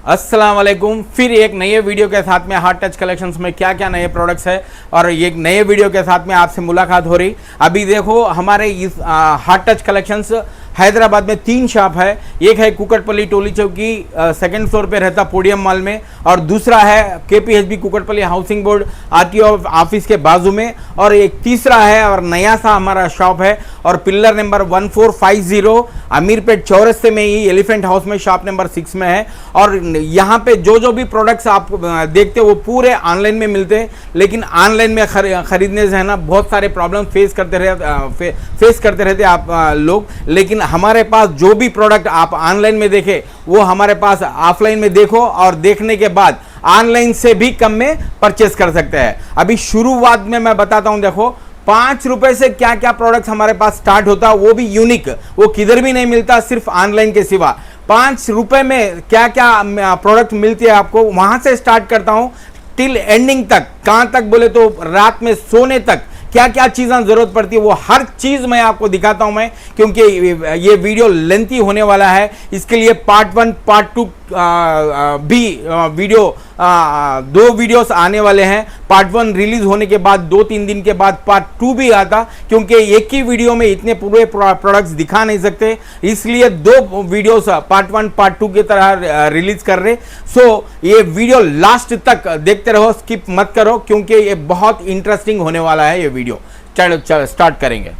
अस्सलाम वालेकुम। फिर एक नए वीडियो के साथ में हार्ट टच कलेक्शंस में क्या क्या नए प्रोडक्ट्स है और एक नए वीडियो के साथ में आपसे मुलाकात हो रही। अभी देखो हमारे इस हार्ट टच कलेक्शंस हैदराबाद में 3 शॉप है। एक है कुकटपल्ली टोली चौकी सेकंड फ्लोर पे रहता पोडियम मॉल में, और दूसरा है KPHB Kukatpally housing board RTO office के बाजू में, और एक तीसरा है और नया सा हमारा शॉप है और पिल्लर नंबर 1450 अमीरपेट चौरस्ते में ही एलिफेंट हाउस में शॉप नंबर 6 में है। और यहाँ पे जो भी प्रोडक्ट्स आप देखते हो वो पूरे ऑनलाइन में मिलते हैं, लेकिन ऑनलाइन में खरीदने से है ना बहुत सारे प्रॉब्लम फेस करते रहते आप लोग। लेकिन हमारे पास जो भी प्रोडक्ट आप ऑनलाइन में देखे वो हमारे पास ऑफलाइन में देखो, और देखने के बाद ऑनलाइन से भी कम में परचेस कर सकते हैं। अभी शुरुआत में मैं बताता हूं, देखो 5 रुपए से क्या क्या प्रोडक्ट हमारे पास स्टार्ट होता है, वो भी यूनिक, वो किधर भी नहीं मिलता सिर्फ ऑनलाइन के सिवा। 5 रुपए में क्या क्या प्रोडक्ट मिलती है आपको, वहां से स्टार्ट करता हूं टिल एंडिंग तक। कहां तक बोले तो रात में सोने तक क्या क्या चीज़ें जरूरत पड़ती है वो हर चीज मैं आपको दिखाता हूं मैं, क्योंकि ये वीडियो लेंथी होने वाला है। इसके लिए पार्ट 1 पार्ट 2 भी वीडियो 2 वीडियोस आने वाले हैं। पार्ट 1 रिलीज होने के बाद 2-3 दिन के बाद पार्ट 2 भी आता, क्योंकि एक ही वीडियो में इतने पूरे प्रोडक्ट्स दिखा नहीं सकते, इसलिए 2 वीडियोस पार्ट 1 पार्ट 2 की तरह रिलीज कर रहे। सो ये वीडियो लास्ट तक देखते रहो, स्किप मत करो, क्योंकि ये बहुत इंटरेस्टिंग होने वाला है ये वीडियो। चलो स्टार्ट करेंगे।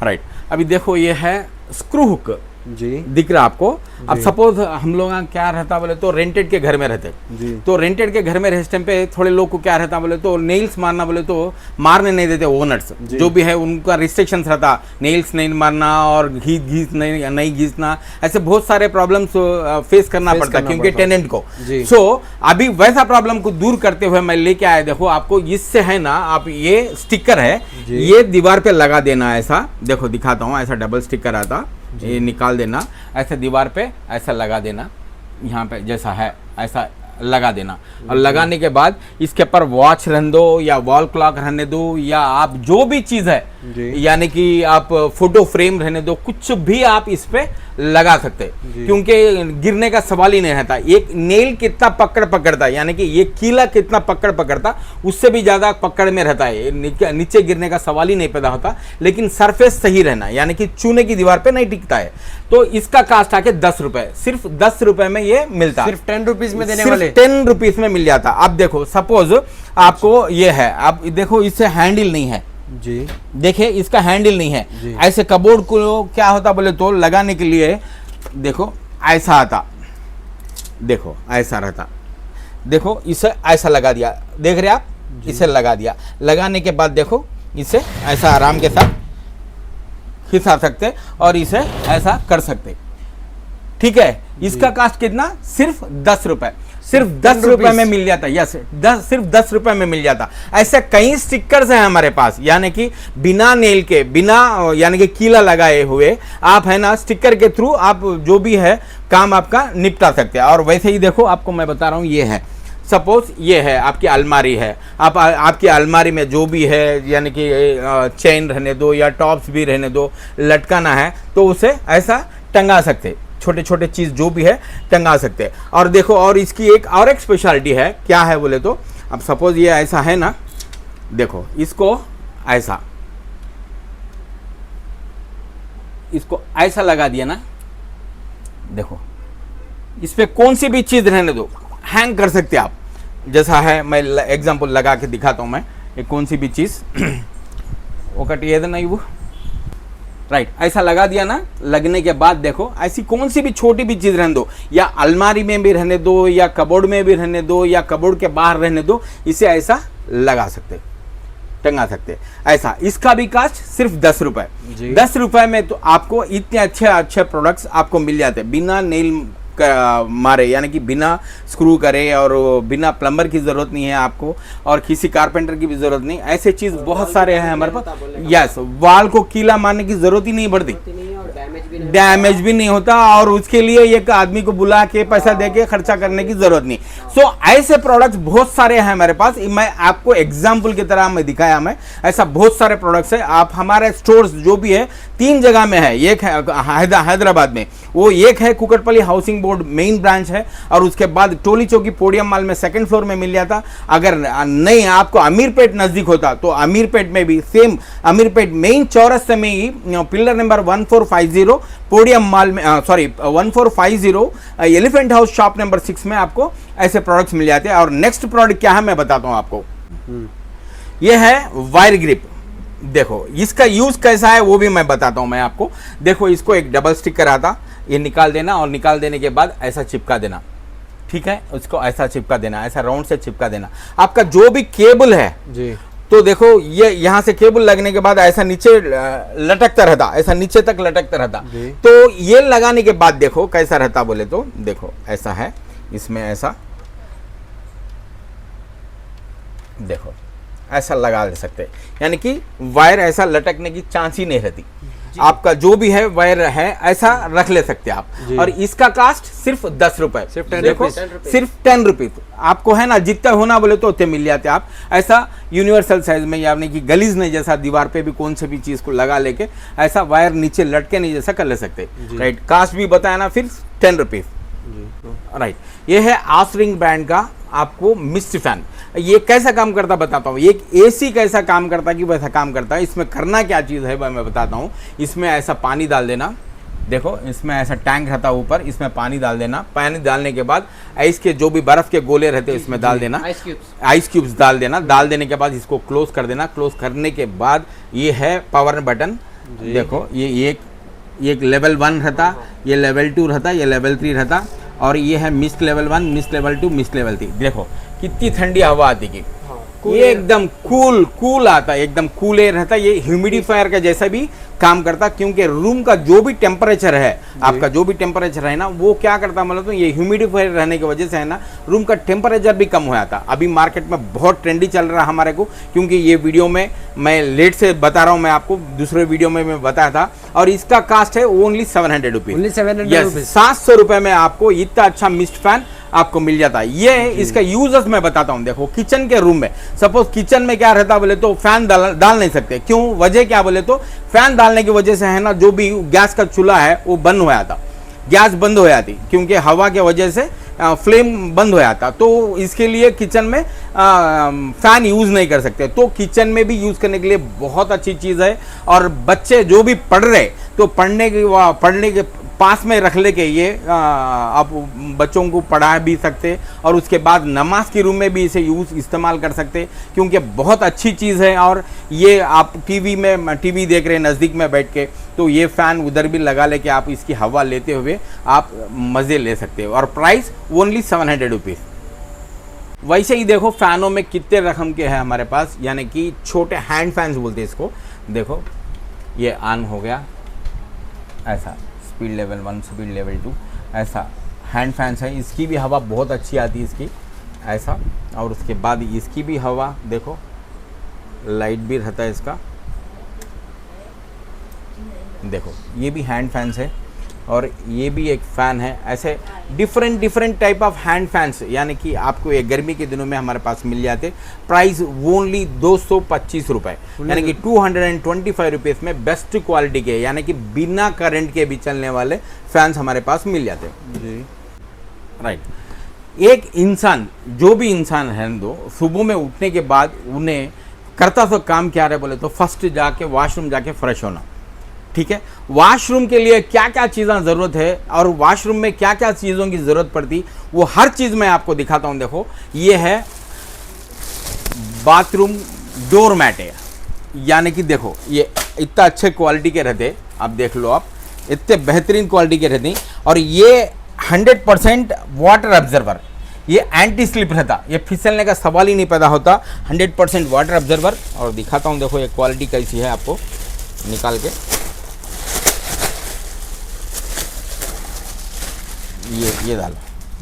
राइट, अभी देखो ये है स्क्रू हुक जी, दिख रहा आपको। अब सपोज हम लोग क्या रहता बोले तो रेंटेड के घर में रहते जी, तो रेंटेड के घर में रहते टाइम पे थोड़े लोग को क्या रहता बोले तो नेल्स मारना बोले तो मारने नहीं देते ओनर्स, जो भी है उनका रिस्ट्रिक्शंस रहता, नेल्स नहीं मारना और घीस नहीं घीसना, ऐसे बहुत सारे प्रॉब्लम्स फेस करना पड़ता क्योंकि टेनेंट को। सो अभी वैसा प्रॉब्लम को दूर करते हुए मैं लेके आया। देखो आपको इससे है ना, आप ये स्टिकर है ये दीवार पे लगा देना। ऐसा देखो दिखाता हूँ, ऐसा डबल स्टिकर आता, ये निकाल देना, ऐसे दीवार पे ऐसा लगा देना, यहाँ पे जैसा है ऐसा लगा देना। और लगाने के बाद इसके ऊपर वॉच रहने दो या वॉल क्लॉक रहने दो, या आप जो भी चीज़ है यानी कि आप फोटो फ्रेम रहने दो, कुछ भी आप इस पे लगा सकते, क्योंकि गिरने का सवाल ही नहीं रहता। एक नेल कितना पकड़ता यानी कि ये कीला कितना पकड़ता उससे भी ज़्यादा पकड़ में रहता है, नीचे गिरने का सवाल ही नहीं पैदा होता। लेकिन सरफेस सही रहना यानी कि चूने की दीवार पे नहीं टिकता है। तो इसका कास्ट आके 10 रुपए, सिर्फ 10 रुपए में ये मिलता है, सिर्फ 10 रुपीज में देने वाले, 10 रुपीज में मिल जाता। अब देखो सपोज आपको ये है, अब देखो इससे हैंडल नहीं है जी, देखे इसका हैंडल नहीं है। ऐसे कबोर्ड को क्या होता बोले तो लगाने के लिए देखो ऐसा आता, देखो ऐसा रहता, देखो इसे ऐसा लगा दिया, देख रहे आप, इसे लगा दिया। लगाने के बाद देखो इसे ऐसा आराम के साथ खिसा सकते और इसे ऐसा कर सकते, ठीक है। इसका कास्ट कितना, सिर्फ 10 रुपए, सिर्फ 10 रुपए में मिल जाता। यस, सिर्फ 10 रुपए में मिल जाता। ऐसे कई स्टिकर्स हैं हमारे पास, यानी कि बिना नेल के, बिना यानी कि कीला लगाए हुए आप है ना स्टिकर के थ्रू आप जो भी है काम आपका निपटा सकते हैं। और वैसे ही देखो आपको मैं बता रहा हूँ, ये है सपोज ये है आपकी अलमारी है, आपकी अलमारी में जो भी है यानी कि चेन रहने दो या टॉप्स भी रहने दो, लटकाना है तो उसे ऐसा टंगा सकते, छोटे छोटे चीज़ जो भी है टंगा सकते हैं। और देखो और इसकी एक स्पेशलिटी है, क्या है बोले तो अब सपोज ये ऐसा है ना, देखो इसको ऐसा लगा दिया ना, देखो इस पे कौन सी भी चीज़ रहने दो हैंग कर सकते आप। जैसा है मैं एग्जांपल लगा के दिखाता हूँ मैं, ये कौन सी भी चीज़ ఒకటి नहीं वो राइट ऐसा लगा दिया ना। लगने के बाद देखो ऐसी कौन सी भी छोटी भी चीज़ रहने दो, या अलमारी में भी रहने दो या कबोर्ड में भी रहने दो या कबोर्ड के बाहर रहने दो, इसे ऐसा लगा सकते, टंगा सकते ऐसा। इसका भी कास्ट सिर्फ 10 रुपए। 10 रुपए में तो आपको इतने अच्छे प्रोडक्ट्स आपको मिल जाते हैं, बिना नेल मारे यानी कि बिना स्क्रू करे, और बिना प्लम्बर की ज़रूरत नहीं है आपको, और किसी कारपेंटर की भी ज़रूरत नहीं। ऐसे चीज़ बहुत सारे हैं हमारे पास। यस, वाल को कीला मारने की ज़रूरत ही नहीं पड़ती, डैमेज भी नहीं होता और उसके लिए एक आदमी को बुला के पैसा दे के खर्चा करने की जरूरत नहीं। सो ऐसे प्रोडक्ट्स बहुत सारे हैं हमारे पास। मैं आपको एग्जाम्पल की तरह मैं दिखाया, मैं ऐसा बहुत सारे प्रोडक्ट्स है। आप हमारे स्टोर्स जो भी है 3 जगह में है। एक है हैदराबाद में, वो एक है Kukatpally housing board main branch है, और उसके बाद टोली चौकी पोडियम माल में 2nd फ्लोर में मिल जाता। अगर नहीं आपको अमीरपेट नजदीक होता तो अमीरपेट में भी सेम, अमीरपेट मेन चौरस्ते में ही पिलर नंबर 1450 पोडियम माल में 1450 एलिफेंट हाउस शॉप नंबर 6 में आपको ऐसे प्रोडक्ट्स मिल जाते हैं। और नेक्स्ट प्रोडक्ट क्या है मैं बताता हूं आपको। ये है वायर ग्रिप। देखो इसका यूज कैसा है वो भी मैं बताता हूं मैं आपको। देखो इसको एक डबल स्टिकर आता, ये निकाल देना और निकाल देने के बाद ऐसा चिपका देना, ठीक है। उसको ऐसा चिपका देना, ऐसा राउंड से चिपका देना। आपका जो भी केबल है जी, तो देखो ये यहां से केबल लगने के बाद ऐसा नीचे लटकता रहता, ऐसा नीचे तक लटकता रहता। तो ये लगाने के बाद देखो कैसा रहता बोले तो देखो ऐसा है, इसमें ऐसा देखो ऐसा लगा ले सकते, यानी कि वायर ऐसा लटकने की चांस ही नहीं रहती। आपका जो भी है वायर है ऐसा रख ले सकते आप। और इसका कास्ट सिर्फ 10 रुपए, सिर्फ 10 रुपीज आपको है ना, जितना होना बोले तो उतने मिल जाते आप। ऐसा यूनिवर्सल साइज में, यानी कि गलीज नहीं जैसा दीवार पे भी कौन से भी चीज को लगा लेके ऐसा वायर नीचे लटके नहीं जैसा कर ले सकते। राइट, कास्ट भी बताया ना, फिर 10 रुपीज। राइट, ये है आसरिंग ब्रांड का आपको मिस्ट फैन। ये कैसा काम करता बताता हूँ। एक एसी कैसा काम करता कि वैसा काम करता है। इसमें करना क्या चीज़ है मैं बताता हूँ। इसमें ऐसा पानी डाल देना, देखो इसमें ऐसा टैंक रहता है ऊपर, इसमें पानी डाल देना। पानी डालने के बाद आइस के जो भी बर्फ के गोले रहते हैं इसमें डाल देना, आइस क्यूब्स डाल देना। डाल देने के बाद इसको क्लोज कर देना। क्लोज करने के बाद ये है पावर बटन। देखो ये एक लेवल 1 रहता, ये लेवल 2 रहता, ये लेवल 3 रहता, और ये है mist level 1, mist level 2, mist level 3। देखो कितनी ठंडी हवा आती की, ये एकदम कूल आता है, एकदम कूल एयर रहता है। ये ह्यूमिडिफायर का जैसा भी काम करता, क्योंकि रूम का जो भी टेम्परेचर है, आपका जो भी टेम्परेचर है ना, वो क्या करता मतलब तो ये ह्यूमिडिफायर रहने की वजह से है ना, रूम का टेम्परेचर भी कम हो जाता। अभी मार्केट में बहुत ट्रेंडी चल रहा है हमारे को, क्योंकि ये वीडियो में मैं लेट से बता रहा हूँ, मैं आपको दूसरे वीडियो में मैं बताया था। और इसका कास्ट है ओनली 700 रुपीज, 700 रुपए में आपको इतना अच्छा मिस्ट फैन आपको मिल जाता है। ये इसका यूजेस मैं बताता हूं। देखो किचन के रूम में, सपोज किचन में क्या रहता बोले तो फैन डाल नहीं सकते। क्यों, वजह क्या बोले तो फैन डालने की वजह से है ना, जो भी गैस का चूल्हा है वो बंद हो जाता, गैस बंद हो जाती, क्योंकि हवा के वजह से फ्लेम बंद हो जाता। तो इसके लिए किचन में फैन यूज नहीं कर सकते। तो किचन में भी यूज करने के लिए बहुत अच्छी चीज है। और बच्चे जो भी पढ़ रहे, तो पढ़ने के पास में रख ले के ये आप बच्चों को पढ़ा भी सकते, और उसके बाद नमाज के रूम में भी इसे इस्तेमाल कर सकते, क्योंकि बहुत अच्छी चीज़ है। और ये आप टीवी देख रहे हैं नज़दीक में बैठ के, तो ये फ़ैन उधर भी लगा लेके आप इसकी हवा लेते हुए आप मज़े ले सकते हो। और प्राइस ओनली 700 रुपीज़। वैसे ही देखो फ़ैनों में कितने रकम के हैं हमारे पास, यानी कि छोटे हैंड फैंस बोलते हैं इसको। देखो ये ऑन हो गया, ऐसा स्पीड लेवल 1, स्पीड लेवल 2, ऐसा हैंड फैंस है। इसकी भी हवा बहुत अच्छी आती है इसकी, ऐसा। और उसके बाद इसकी भी हवा देखो, लाइट भी रहता है इसका। देखो ये भी हैंड फैंस है, और ये भी एक फ़ैन है। ऐसे different type of hand fans, यानी कि आपको ये गर्मी के दिनों में हमारे पास मिल जाते। प्राइस ओनली 225 रुपये, यानी कि 225 रुपीज़ में बेस्ट क्वालिटी के, यानी कि बिना करंट के भी चलने वाले फैंस हमारे पास मिल जाते जी। राइट, एक इंसान, जो भी इंसान है दो, सुबह में उठने के बाद उन्हें करता तो काम क्या रहे बोले तो फर्स्ट जाके वॉशरूम जाके फ्रेश होना, ठीक है। वॉशरूम के लिए क्या क्या चीज़ें ज़रूरत है और वॉशरूम में क्या क्या चीज़ों की ज़रूरत पड़ती, वो हर चीज़ मैं आपको दिखाता हूँ। देखो ये है बाथरूम डोर मैट है, यानी कि देखो ये इतना अच्छे क्वालिटी के रहते, आप देख लो, आप इतने बेहतरीन क्वालिटी के रहते। और ये 100% वाटर ऑब्जर्वर, ये एंटी स्लिप रहता, ये फिसलने का सवाल ही नहीं पैदा होता। 100% वाटर ऑब्जर्वर। और दिखाता हूँ, देखो ये क्वालिटी कैसी है, आपको निकाल के ये डालो,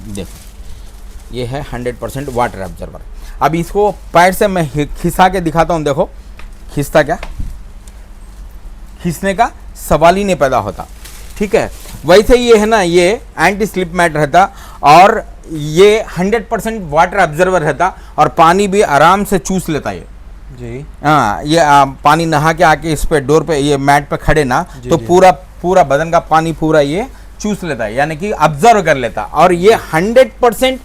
देखो ये है 100% वाटर ऑब्जर्वर। अब इसको पैर से मैं खिसा के दिखाता हूँ। देखो खिसता क्या, खींचने का सवाल ही नहीं पैदा होता। ठीक है। वैसे ये है ना, ये एंटी स्लिप मैट रहता और ये 100% वाटर ऑब्जर्वर रहता और पानी भी आराम से चूस लेता ये जी। हाँ, ये पानी नहा के आके इस पे डोर पे ये मैट पे खड़े ना तो पूरा बदन का पानी पूरा ये चूस लेता है, यानी कि ऑब्जर्व कर लेता। और ये 100%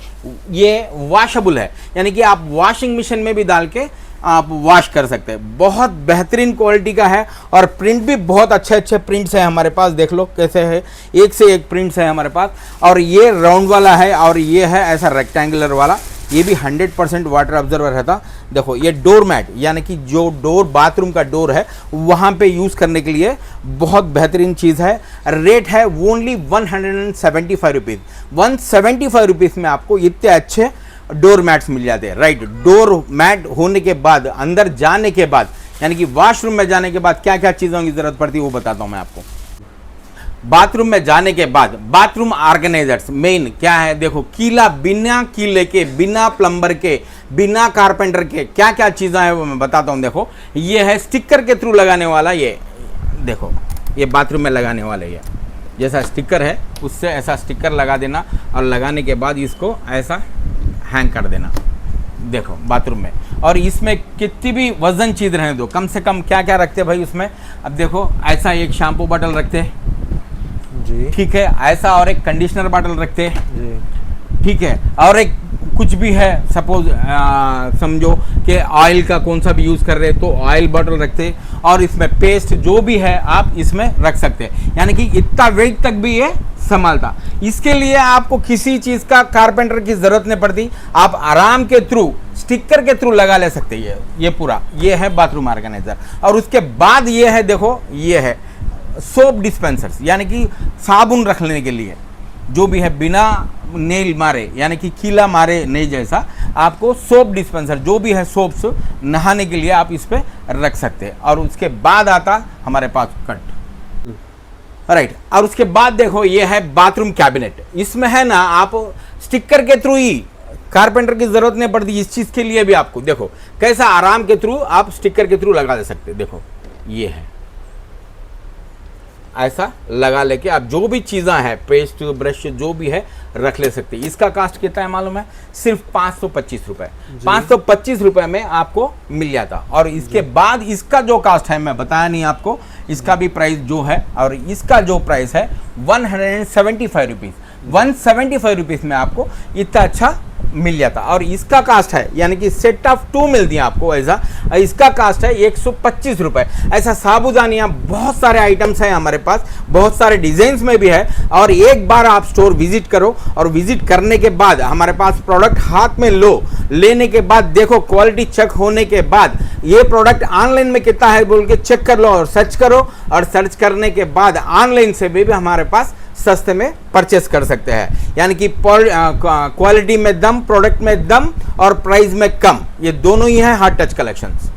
ये वॉशेबल है, यानी कि आप वॉशिंग मशीन में भी डाल के आप वॉश कर सकते हैं। बहुत बेहतरीन क्वालिटी का है और प्रिंट भी बहुत अच्छे प्रिंट्स हैं हमारे पास। देख लो कैसे है, एक से एक प्रिंट्स है हमारे पास। और ये राउंड वाला है और ये है ऐसा रेक्टेंगुलर वाला, ये भी 100% वाटर ऑब्जर्वर रहता। देखो ये डोर मैट, यानी कि जो डोर बाथरूम का डोर है वहाँ पे यूज़ करने के लिए बहुत बेहतरीन चीज़ है। रेट है ओनली 175 रुपीज़। 175 रुपीज़ में आपको इतने अच्छे डोर मैट्स मिल जाते हैं। राइट, डोर मैट होने के बाद अंदर जाने के बाद, यानी कि वॉशरूम में जाने के बाद क्या क्या चीज़ों की ज़रूरत पड़ती है वो बताता हूँ मैं आपको। बाथरूम में जाने के बाद बाथरूम ऑर्गेनाइजर्स मेन क्या है, देखो कीला, बिना कीले के, बिना प्लम्बर के, बिना कारपेंटर के क्या क्या चीज़ें हैं वो मैं बताता हूँ। देखो ये है स्टिकर के थ्रू लगाने वाला, ये देखो ये बाथरूम में लगाने वाला, ये जैसा स्टिकर है उससे ऐसा स्टिकर लगा देना और लगाने के बाद इसको ऐसा हैंग कर देना, देखो बाथरूम में। और इसमें कितनी भी वजन चीज़ रहने दो, कम से कम क्या क्या रखते भाई उसमें, अब देखो ऐसा एक शैम्पू बॉटल रखते जी, ठीक है, ऐसा और एक कंडीशनर बॉटल रखते जी, ठीक है, और एक कुछ भी है सपोज समझो कि ऑयल का कौन सा भी यूज़ कर रहे तो ऑयल बॉटल रखते, और इसमें पेस्ट जो भी है आप इसमें रख सकते हैं, यानी कि इतना वेट तक भी ये संभालता। इसके लिए आपको किसी चीज़ का कारपेंटर की ज़रूरत नहीं पड़ती, आप आराम के थ्रू स्टिकर के थ्रू लगा ले सकते हैं। ये पूरा ये है बाथरूम ऑर्गेनाइजर। और उसके बाद ये है, देखो ये है सोप डिस्पेंसर्स, यानी कि साबुन रख लेने के लिए, जो भी है बिना नेल मारे, यानी कि कीला मारे नहीं जैसा, आपको सोप डिस्पेंसर जो भी है सोप्स नहाने के लिए आप इस पे रख सकते हैं। और उसके बाद आता हमारे पास कट, राइट। और उसके बाद देखो ये है बाथरूम कैबिनेट। इसमें है ना आप स्टिकर के थ्रू ही, कारपेंटर की जरूरत नहीं पड़ती इस चीज के लिए भी। आपको देखो कैसा आराम के थ्रू आप स्टिकर के थ्रू लगा दे सकते, देखो ये है ऐसा लगा लेके आप जो भी चीज़ें हैं, पेस्ट ब्रश जो भी है रख ले सकते हैं। इसका कास्ट कितना है मालूम है, सिर्फ 525 रुपये। 525 रुपये में आपको मिल जाता। और इसके बाद इसका जो कास्ट है मैं बताया नहीं आपको, इसका भी प्राइस जो है, और इसका जो प्राइस है 175 रुपीज़। 175 रुपीज़ में आपको इतना अच्छा मिल जाता। और इसका कास्ट है, यानी कि सेट ऑफ 2 मिलती है आपको ऐसा, इसका कास्ट है 125 रुपये। ऐसा साबुदानियाँ बहुत सारे आइटम्स हैं हमारे पास, बहुत सारे डिजाइन्स में भी है। और एक बार आप स्टोर विजिट करो, और विजिट करने के बाद हमारे पास प्रोडक्ट हाथ में लो, लेने के बाद देखो क्वालिटी चेक होने के बाद ये प्रोडक्ट ऑनलाइन में कितना है बोल के चेक कर लो और सर्च करो, और सर्च करने के बाद ऑनलाइन से भी हमारे पास सस्ते में परचेस कर सकते हैं। यानी कि क्वालिटी में दम, प्रोडक्ट में दम और प्राइस में कम, ये दोनों ही है हार्ट टच कलेक्शंस,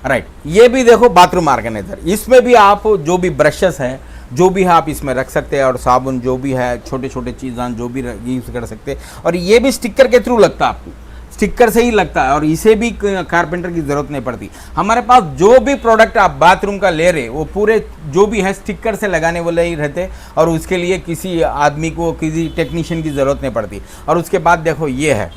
राइट। ये भी देखो बाथरूम ऑर्गेनाइजर, इसमें भी आप जो भी ब्रशेस है जो भी है आप इसमें रख सकते हैं, और साबुन जो भी है, छोटे छोटे चीज़ें जो भी यूज़ कर सकते हैं। और ये भी स्टिकर के थ्रू लगता है, आपको स्टिकर से ही लगता है, और इसे भी कारपेंटर की ज़रूरत नहीं पड़ती। हमारे पास जो भी प्रोडक्ट आप बाथरूम का ले रहे वो पूरे जो भी है स्टिकर से लगाने वाले ही रहते, और उसके लिए किसी आदमी को, किसी टेक्नीशियन की ज़रूरत नहीं पड़ती। और उसके बाद देखो ये है,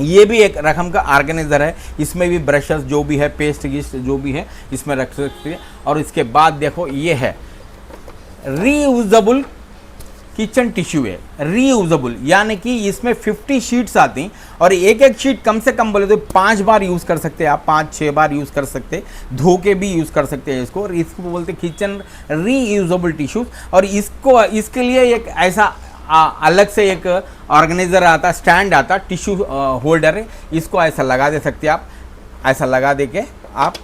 ये भी एक रकम का ऑर्गेनाइजर है, इसमें भी ब्रशेस जो भी है, पेस्ट गिस्ट जो भी है इसमें रख सकते हैं। और इसके बाद देखो ये है रीयूजेबल किचन टिश्यू है, रीयूजेबल, यानी कि इसमें 50 शीट्स आती, और एक एक शीट कम से कम बोले तो 5 बार यूज़ कर सकते हैं आप, 5-6 बार यूज़ कर सकते हैं, धो के भी यूज़ कर सकते हैं इसको। और इसको बोलते हैं किचन रीयूजेबल टिश्यूज। और इसको इसके लिए एक ऐसा अलग से एक ऑर्गेनाइजर आता, स्टैंड आता, टिश्यू होल्डर है, इसको ऐसा लगा दे सकते हैं आप। ऐसा लगा दे के आप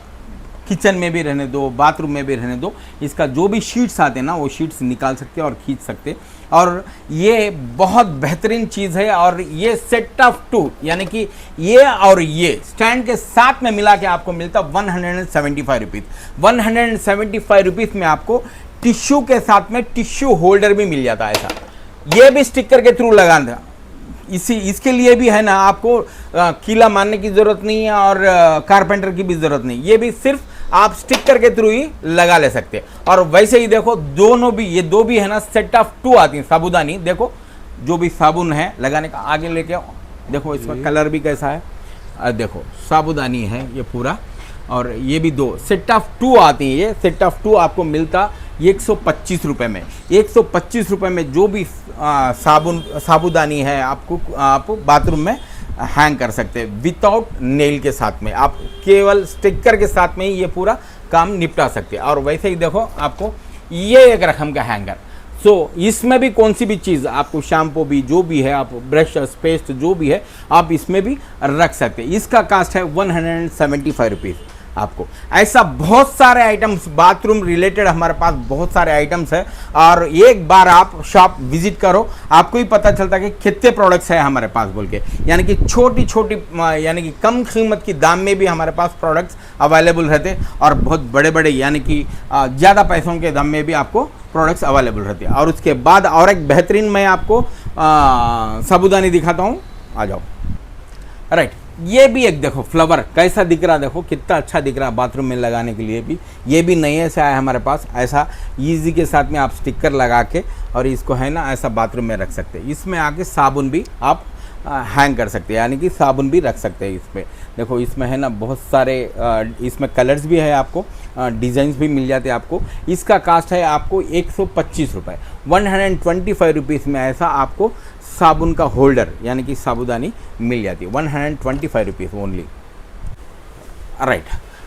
किचन में भी रहने दो, बाथरूम में भी रहने दो, इसका जो भी शीट्स आते हैं ना वो शीट्स निकाल सकते हैं और खींच सकते हैं। और ये बहुत बेहतरीन चीज़ है। और ये सेट ऑफ 2, यानी कि ये और ये स्टैंड के साथ में मिला के आपको मिलता 175 रुपीज़। 175 रुपीज़ में आपको टिश्यू के साथ में टिश्यू होल्डर भी मिल जाता है ऐसा। ये भी स्टिकर के थ्रू लगाना, इसके लिए भी है ना आपको कीला मारने की ज़रूरत नहीं है, और कारपेंटर की भी ज़रूरत नहीं, ये भी सिर्फ आप स्टिकर के थ्रू ही लगा ले सकते हैं। और वैसे ही देखो दोनों भी, ये दो भी है ना, सेट ऑफ 2 आती हैं साबुदानी। देखो जो भी साबुन है लगाने का, आगे लेके आओ, देखो इसका कलर भी कैसा है, देखो साबुदानी है ये पूरा। और ये भी 2 सेट ऑफ 2 आती हैं। ये सेट ऑफ 2 आपको मिलता 125 रुपये में। 125 रुपये में जो भी साबुदानी है आपको, आप बाथरूम में हैंग कर सकते हैं विदाउट नेल के साथ में। आप केवल स्टिकर के साथ में ही ये पूरा काम निपटा सकते हैं। और वैसे ही देखो आपको ये एक रकम का हैंगर। इसमें भी कौन सी भी चीज़ आपको, शैम्पू भी जो भी है, आप ब्रश पेस्ट जो भी है आप इसमें भी रख सकते हैं। इसका कास्ट है 175 रुपीज़। आपको ऐसा बहुत सारे आइटम्स बाथरूम रिलेटेड हमारे पास बहुत सारे आइटम्स है। और एक बार आप शॉप विजिट करो, आपको ही पता चलता है कि कितने प्रोडक्ट्स है हमारे पास बोल के। यानी कि छोटी छोटी यानी कि कम कीमत की दाम में भी हमारे पास प्रोडक्ट्स अवेलेबल रहते, और बहुत बड़े बड़े यानी कि ज़्यादा पैसों के दाम में भी आपको प्रोडक्ट्स अवेलेबल रहते हैं। और उसके बाद और एक बेहतरीन मैं आपको साबुदानी दिखाता हूँ, आ जाओ। राइट, ये भी एक देखो फ्लावर कैसा दिख रहा, देखो कितना अच्छा दिख रहा बाथरूम में लगाने के लिए भी। ये भी नए से आया हमारे पास, ऐसा इजी के साथ में आप स्टिकर लगा के और इसको है ना ऐसा बाथरूम में रख सकते हैं। इसमें आके साबुन भी आप हैंग कर सकते हैं, यानी कि साबुन भी रख सकते हैं इसमें। देखो इसमें है ना बहुत सारे इसमें कलर्स भी है, आपको डिज़ाइंस भी मिल जाते हैं आपको। इसका कास्ट है आपको 125 रुपये। 125 रुपीज़ में ऐसा आपको साबुन का होल्डर यानी कि साबुदानी मिल जाती है। 125 रुपीज़ ओनली। राइट,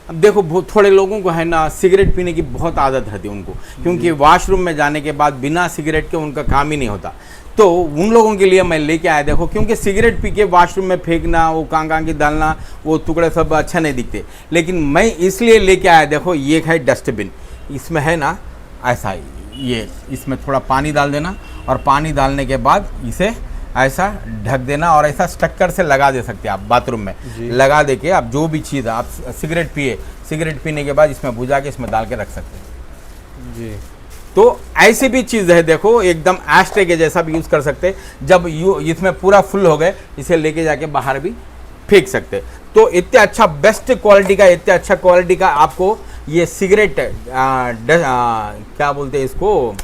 अब देखो थोड़े लोगों को है ना सिगरेट पीने की बहुत आदत रहती है उनको, क्योंकि वॉशरूम में जाने के बाद बिना सिगरेट के उनका काम ही नहीं होता। तो उन लोगों के लिए मैं लेके आया, देखो क्योंकि सिगरेट पी के वॉशरूम में फेंकना, वो कांग की डालना, वो टुकड़े सब अच्छा नहीं दिखते, लेकिन मैं इसलिए लेके आया। देखो ये है डस्टबिन, इसमें है ना ऐसा, ये इसमें थोड़ा पानी डाल देना और पानी डालने के बाद इसे ऐसा ढक देना और ऐसा स्टक्कर से लगा दे सकते हैं आप बाथरूम में। लगा दे के आप जो भी चीज़ आप सिगरेट पिए, सिगरेट पीने के बाद इसमें बुझा के इसमें डाल के रख सकते हैं जी। तो ऐसी भी चीज़ है, देखो एकदम एस्ट्रे के जैसा भी यूज़ कर सकते हैं। जब इसमें पूरा फुल हो गए इसे लेके जाके बाहर भी फेंक सकते हैं। तो इतने अच्छा बेस्ट क्वालिटी का, इतने अच्छा क्वालिटी का आपको ये सिगरेट क्या बोलते हैं इसको,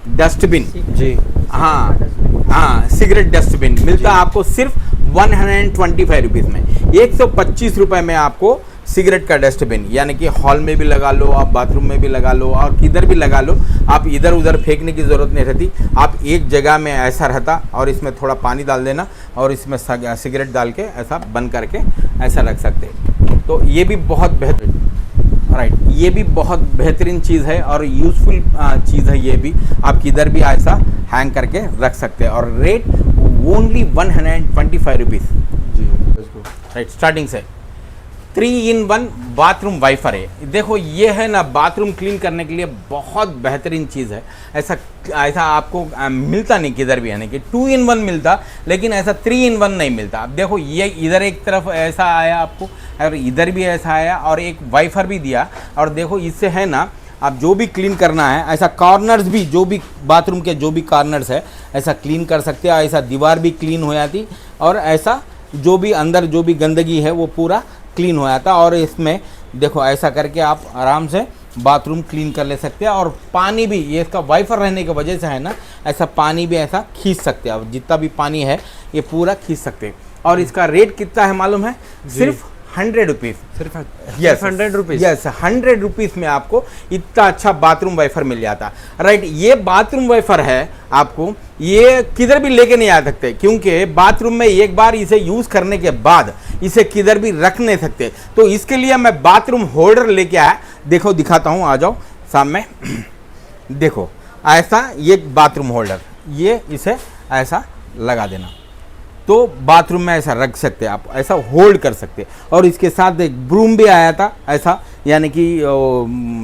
डस्टबिन जी, हाँ सिगरेट डस्टबिन मिलता है आपको सिर्फ 125 रुपीज़ में। 125 रुपये में आपको सिगरेट का डस्टबिन, यानी कि हॉल में भी लगा लो, आप बाथरूम में भी लगा लो और किधर भी लगा लो, आप इधर उधर फेंकने की ज़रूरत नहीं रहती। आप एक जगह में ऐसा रहता और इसमें थोड़ा पानी डाल देना और इसमें सिगरेट डाल के ऐसा बंद करके ऐसा रख सकते हैं। तो ये भी बहुत बेहतरीन, राइट, ये भी बहुत बेहतरीन चीज़ है और यूज़फुल चीज़ है। ये भी आप किधर भी ऐसा हैंग करके रख सकते हैं। और रेट ओनली 125 रुपीज़ जी, राइट। स्टार्टिंग से 3-in-1 बाथरूम वाइफर है। देखो ये है ना बाथरूम क्लीन करने के लिए बहुत बेहतरीन चीज़ है। ऐसा आपको मिलता नहीं किधर भी, यानी कि 2-in-1 मिलता, लेकिन ऐसा 3-in-1 नहीं मिलता। अब देखो ये इधर एक तरफ ऐसा आया आपको और इधर भी ऐसा आया और एक वाइफर भी दिया। और देखो इससे है ना आप जो भी क्लीन करना है, ऐसा कॉर्नर्स भी, जो भी बाथरूम के जो भी कॉर्नर्स है ऐसा क्लीन कर सकते हैं। ऐसा दीवार भी क्लीन हो जाती और ऐसा जो भी अंदर जो भी गंदगी है वो पूरा क्लीन हो जाता। और इसमें देखो ऐसा करके आप आराम से बाथरूम क्लीन कर ले सकते हैं। और पानी भी, ये इसका वाइफर रहने की वजह से है ना ऐसा पानी भी ऐसा खींच सकते हैं। अब जितना भी पानी है ये पूरा खींच सकते हैं। और इसका रेट कितना है मालूम है? सिर्फ 100 रुपीज़, सिर्फ 100 रुपीज़। यस, 100 रुपीज़ में आपको इतना अच्छा बाथरूम वाइफर मिल जाता। राइट, ये बाथरूम वाइफर है आपको, ये किधर भी लेके नहीं आ सकते, क्योंकि बाथरूम में एक बार इसे यूज़ करने के बाद इसे किधर भी रख नहीं सकते। तो इसके लिए मैं बाथरूम होल्डर लेके आया। देखो दिखाता हूँ, आ जाओ सामने। देखो ऐसा ये बाथरूम होल्डर, ये इसे ऐसा लगा देना तो बाथरूम में ऐसा रख सकते हैं आप, ऐसा होल्ड कर सकते हैं। और इसके साथ एक ब्रूम भी आया था ऐसा, यानी कि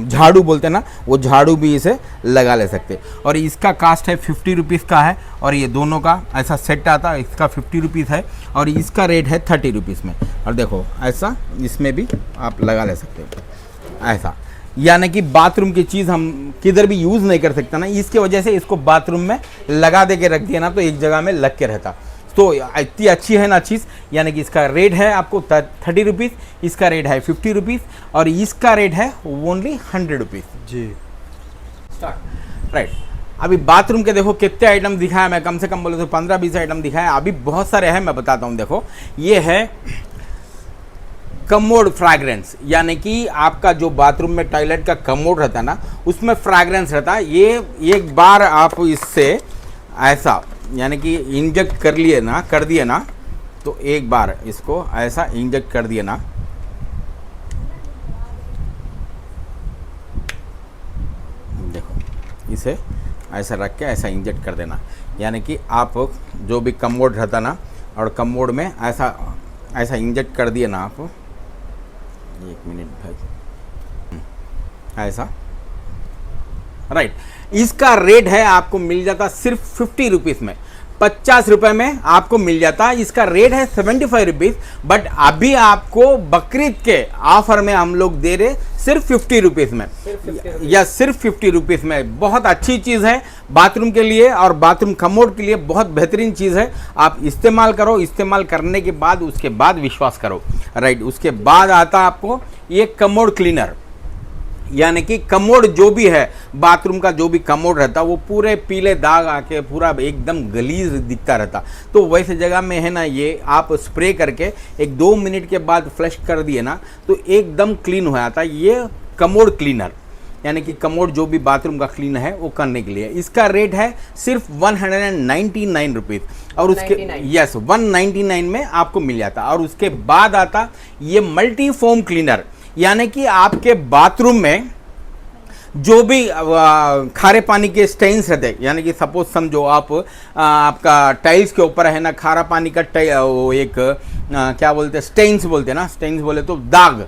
झाड़ू बोलते हैं ना, वो झाड़ू भी इसे लगा ले सकते हैं। और इसका कास्ट है 50 रुपीज़ का है। और ये दोनों का ऐसा सेट आता है, इसका 50 रुपीज़ है और इसका रेट है 30 रुपीज़ में। और देखो ऐसा इसमें भी आप लगा ले सकते हैं ऐसा, यानी कि बाथरूम की चीज़ हम किधर भी यूज़ नहीं कर सकते ना, इसके वजह से इसको बाथरूम में लगा दे के रख दिया ना तो एक जगह में लग के रहता। तो इतनी अच्छी है ना चीज़, यानी कि इसका रेट है आपको 30 रुपीज़, इसका रेट है 50 रुपीज़ और इसका रेट है ओनली 100 रुपीज़। जी स्टार्ट राइट। अभी बाथरूम के देखो कितने आइटम दिखाया, मैं कम से कम बोले तो 15-20 आइटम दिखाया, अभी बहुत सारे हैं, मैं बताता हूँ। देखो ये है कमोड फ्रैग्रेंस, यानी कि आपका जो बाथरूम में टॉयलेट का कमोड रहता है ना, उसमें फ्रैग्रेंस रहता है। ये एक बार आप इससे ऐसा यानी कि इंजेक्ट कर दिए ना, तो एक बार इसको ऐसा इंजेक्ट कर दिए ना, देखो इसे ऐसा रख के ऐसा इंजेक्ट कर देना, यानी कि आप जो भी कमोड रहता ना, और कमोड में ऐसा इंजेक्ट कर दिए ना आप, एक मिनट भाई, ऐसा राइट। इसका रेट है आपको मिल जाता सिर्फ 50 रुपीज़ में, 50 रुपये में आपको मिल जाता। इसका रेट है 75 रुपीज़, बट अभी आपको बकरीद के ऑफर में हम लोग दे रहे सिर्फ 50 रुपीज़ में, या सिर्फ 50 रुपीज़ में। बहुत अच्छी चीज़ है बाथरूम के लिए और बाथरूम कमोड के लिए, बहुत बेहतरीन चीज़ है। आप इस्तेमाल करो, इस्तेमाल करने के बाद उसके बाद विश्वास करो, राइट। उसके बाद आता आपको ये कमोड क्लीनर, यानी कि कमोड जो भी है, बाथरूम का जो भी कमोड रहता वो पूरे पीले दाग आके पूरा एकदम गलीज दिखता रहता। तो वैसे जगह में है ना, ये आप स्प्रे करके 1-2 मिनट के बाद फ्लश कर दिए ना, तो एकदम क्लीन हो जाता है। ये कमोड क्लीनर, यानी कि कमोड जो भी बाथरूम का क्लीन है वो करने के लिए। इसका रेट है सिर्फ 199 रुपीज़, और उसके यस 199 में आपको मिल जाता। और उसके बाद आता ये मल्टी फोम क्लीनर, यानी कि आपके बाथरूम में जो भी खारे पानी के स्टेन्स रहते, यानी कि सपोज समझो आपका टाइल्स के ऊपर है ना खारा पानी का वो एक क्या बोलते हैं, स्टेन्स बोलते हैं ना, स्टेन्स बोले तो दाग,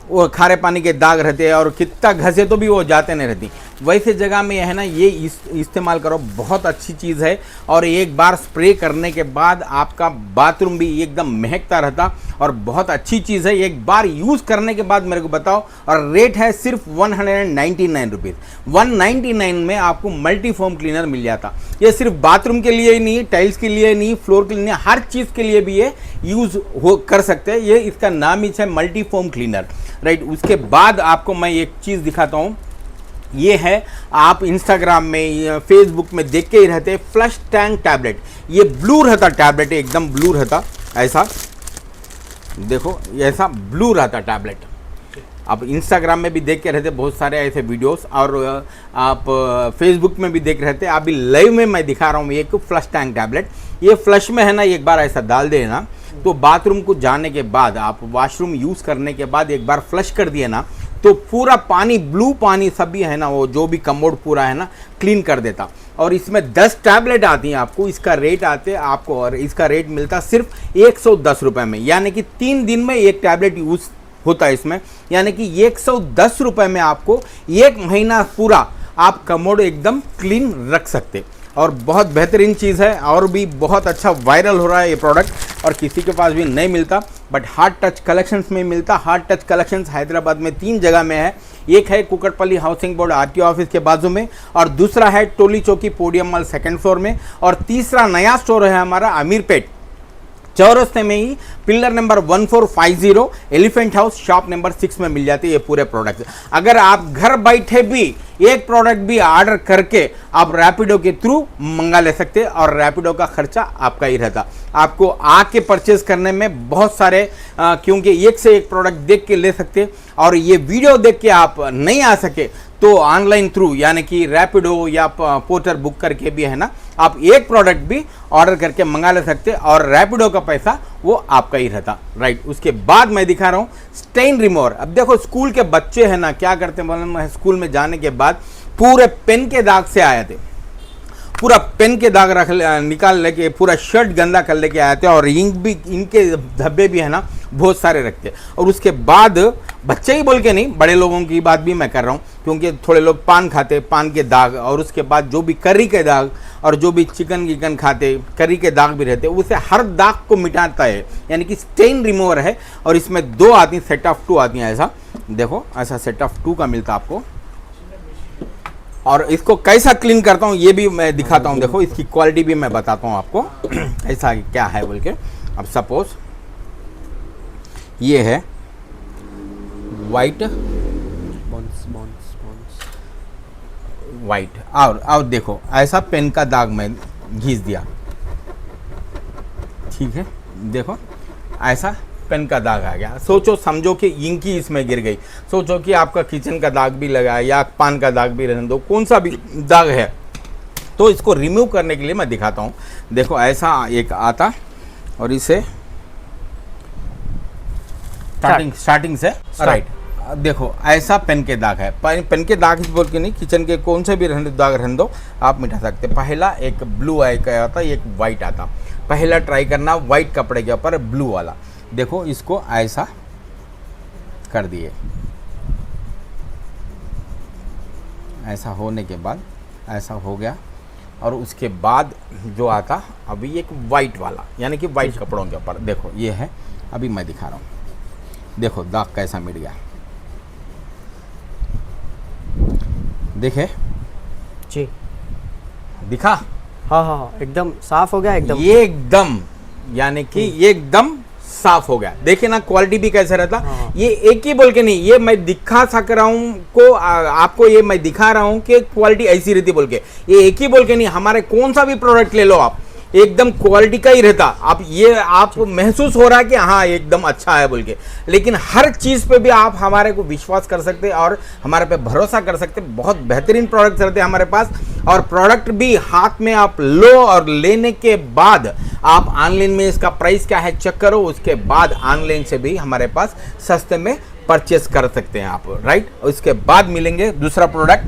वो खारे पानी के दाग रहते हैं और कितना घसे तो भी वो जाते नहीं रहती। वैसे जगह में है ना ये इस्तेमाल करो, बहुत अच्छी चीज़ है। और एक बार स्प्रे करने के बाद आपका बाथरूम भी एकदम महकता रहता और बहुत अच्छी चीज़ है। एक बार यूज़ करने के बाद मेरे को बताओ। और रेट है सिर्फ 199 रुपीज़। 199 में आपको मल्टी फोम क्लीनर मिल जाता। ये सिर्फ बाथरूम के लिए ही नहीं, टाइल्स के लिए नहीं, फ्लोर के लिए नहीं, हर चीज़ के लिए भी ये यूज़ कर सकते हैं। ये इसका नाम ही है मल्टी फोम क्लीनर, राइट। उसके बाद आपको मैं एक चीज़ दिखाता हूँ। ये है आप इंस्टाग्राम में फेसबुक में देख के ही रहते, फ्लश टैंक टैबलेट। ये ब्लू रहता टैबलेट, एकदम ब्लू रहता, ऐसा देखो, ऐसा ब्लू रहता टैबलेट। आप इंस्टाग्राम में भी देख के रहते बहुत सारे ऐसे वीडियोस, और आप फेसबुक में भी देख रहे थे। अभी लाइव में मैं दिखा रहा हूँ एक फ्लश टैंक टैबलेट। ये फ्लश में है ना, एक बार ऐसा डाल देना, तो बाथरूम को जाने के बाद, आप वॉशरूम यूज़ करने के बाद एक बार फ्लश कर दिए ना, तो पूरा पानी, ब्लू पानी सभी है ना, वो जो भी कमोड पूरा है ना क्लीन कर देता। और इसमें 10 टैबलेट आती हैं आपको। इसका रेट आते आपको, और इसका रेट मिलता सिर्फ 110 रुपये में, यानी कि 3 दिन में एक टैबलेट यूज़ होता है इसमें। यानी कि 110 रुपये में आपको 1 महीना पूरा आप कमोड एकदम क्लीन रख सकते। और बहुत बेहतरीन चीज़ है, और भी बहुत अच्छा वायरल हो रहा है ये प्रोडक्ट, और किसी के पास भी नहीं मिलता, बट हार्ट टच कलेक्शंस में मिलता। हार्ट टच कलेक्शंस हैदराबाद में 3 जगह में है। एक है Kukatpally housing board RTO office के बाजू में, और दूसरा है टोली चौकी पोडियम मॉल 2nd फ्लोर में, और तीसरा नया स्टोर है हमारा अमीरपेट चौरस्ते में ही, pillar number 1450 elephant house shop number 6 में मिल जाती है ये पूरे प्रोडक्ट। अगर आप घर बैठे भी एक प्रोडक्ट भी ऑर्डर करके आप रैपिडो के थ्रू मंगा ले सकते, और रैपिडो का खर्चा आपका ही रहता। आपको आके परचेज करने में बहुत सारे क्योंकि एक से एक प्रोडक्ट देख के ले सकते, और ये वीडियो देख के आप नहीं आ सके तो ऑनलाइन थ्रू यानी कि रैपिडो या पोर्टर बुक करके भी है ना, आप एक प्रोडक्ट भी ऑर्डर करके मंगा ले सकते, और रैपिडो का पैसा वो आपका ही रहता, राइट। उसके बाद मैं दिखा रहा हूँ स्टेन रिमूवर। अब देखो स्कूल के बच्चे हैं ना, क्या करते हैं, स्कूल में जाने के बाद पूरे पेन के दाग से आए थे, पूरा पेन के दाग निकाल लेके पूरा शर्ट गंदा कर लेके आए थे, और इंक भी, इनके धब्बे भी है ना बहुत सारे रखते। और उसके बाद बच्चे ही बोल के नहीं, बड़े लोगों की बात भी मैं कर रहा हूँ, क्योंकि थोड़े लोग पान खाते, पान के दाग, और उसके बाद जो भी करी के दाग, और जो भी चिकन खाते करी के दाग भी रहते, उसे हर दाग को मिटाता है, यानी कि स्टेन रिमूवर है। और इसमें 2 आती हैं, सेट ऑफ 2 आती हैं। ऐसा देखो, ऐसा सेट ऑफ 2 का मिलता आपको। और इसको कैसा क्लीन करता हूँ ये भी मैं दिखाता हूँ। देखो इसकी क्वालिटी भी मैं बताता हूँ आपको ऐसा क्या है बोल के। अब सपोज ये है वाइट वाइट, और देखो ऐसा पेन का दाग मैं घिस दिया, ठीक है, देखो ऐसा पेन का दाग आ गया। सोचो समझो कि इंकी इसमें गिर गई, सोचो कि आपका किचन का दाग भी लगा है या पान का दाग भी रहने दो, कौन सा भी दाग है, तो इसको रिमूव करने के लिए मैं दिखाता हूँ। देखो ऐसा एक आता और इसे स्टार्टिंग से राइट, देखो ऐसा पेन के दाग है। पेन के दाग बोल के नहीं, किचन के कौन से भी रहने दाग रहने दो, आप मिटा सकते। पहला एक ब्लू आई का आता, एक वाइट आता। पहला ट्राई करना वाइट कपड़े के ऊपर ब्लू वाला। देखो इसको ऐसा कर दिए, ऐसा होने के बाद ऐसा हो गया, और उसके बाद जो आता अभी एक वाइट वाला, यानी कि वाइट कपड़ों के ऊपर। देखो ये है, अभी मैं दिखा रहा हूँ, देखो दाग कैसा मिट गया, देखे जी, दिखा। हाँ हाँ हाँ, एकदम साफ हो गया एकदम। ये एकदम यानी कि ये एकदम साफ हो गया। देखिए ना क्वालिटी भी कैसा रहता। हाँ। ये एक ही बोल के नहीं, ये मैं दिखा सक रहा हूँ को आपको, ये मैं दिखा रहा हूँ कि क्वालिटी ऐसी रहती बोल के। ये एक ही बोल के नहीं, हमारे कौन सा भी प्रोडक्ट ले लो आप, एकदम क्वालिटी का ही रहता। आप ये आप महसूस हो रहा है कि हाँ एकदम अच्छा है बोल के, लेकिन हर चीज़ पे भी आप हमारे को विश्वास कर सकते हैं और हमारे पे भरोसा कर सकते हैं। बहुत बेहतरीन प्रोडक्ट्स रहते हैं हमारे पास, और प्रोडक्ट भी हाथ में आप लो और लेने के बाद आप ऑनलाइन में इसका प्राइस क्या है चेक करो, उसके बाद ऑनलाइन से भी हमारे पास सस्ते में परचेस कर सकते हैं आप, राइट। उसके बाद मिलेंगे दूसरा प्रोडक्ट,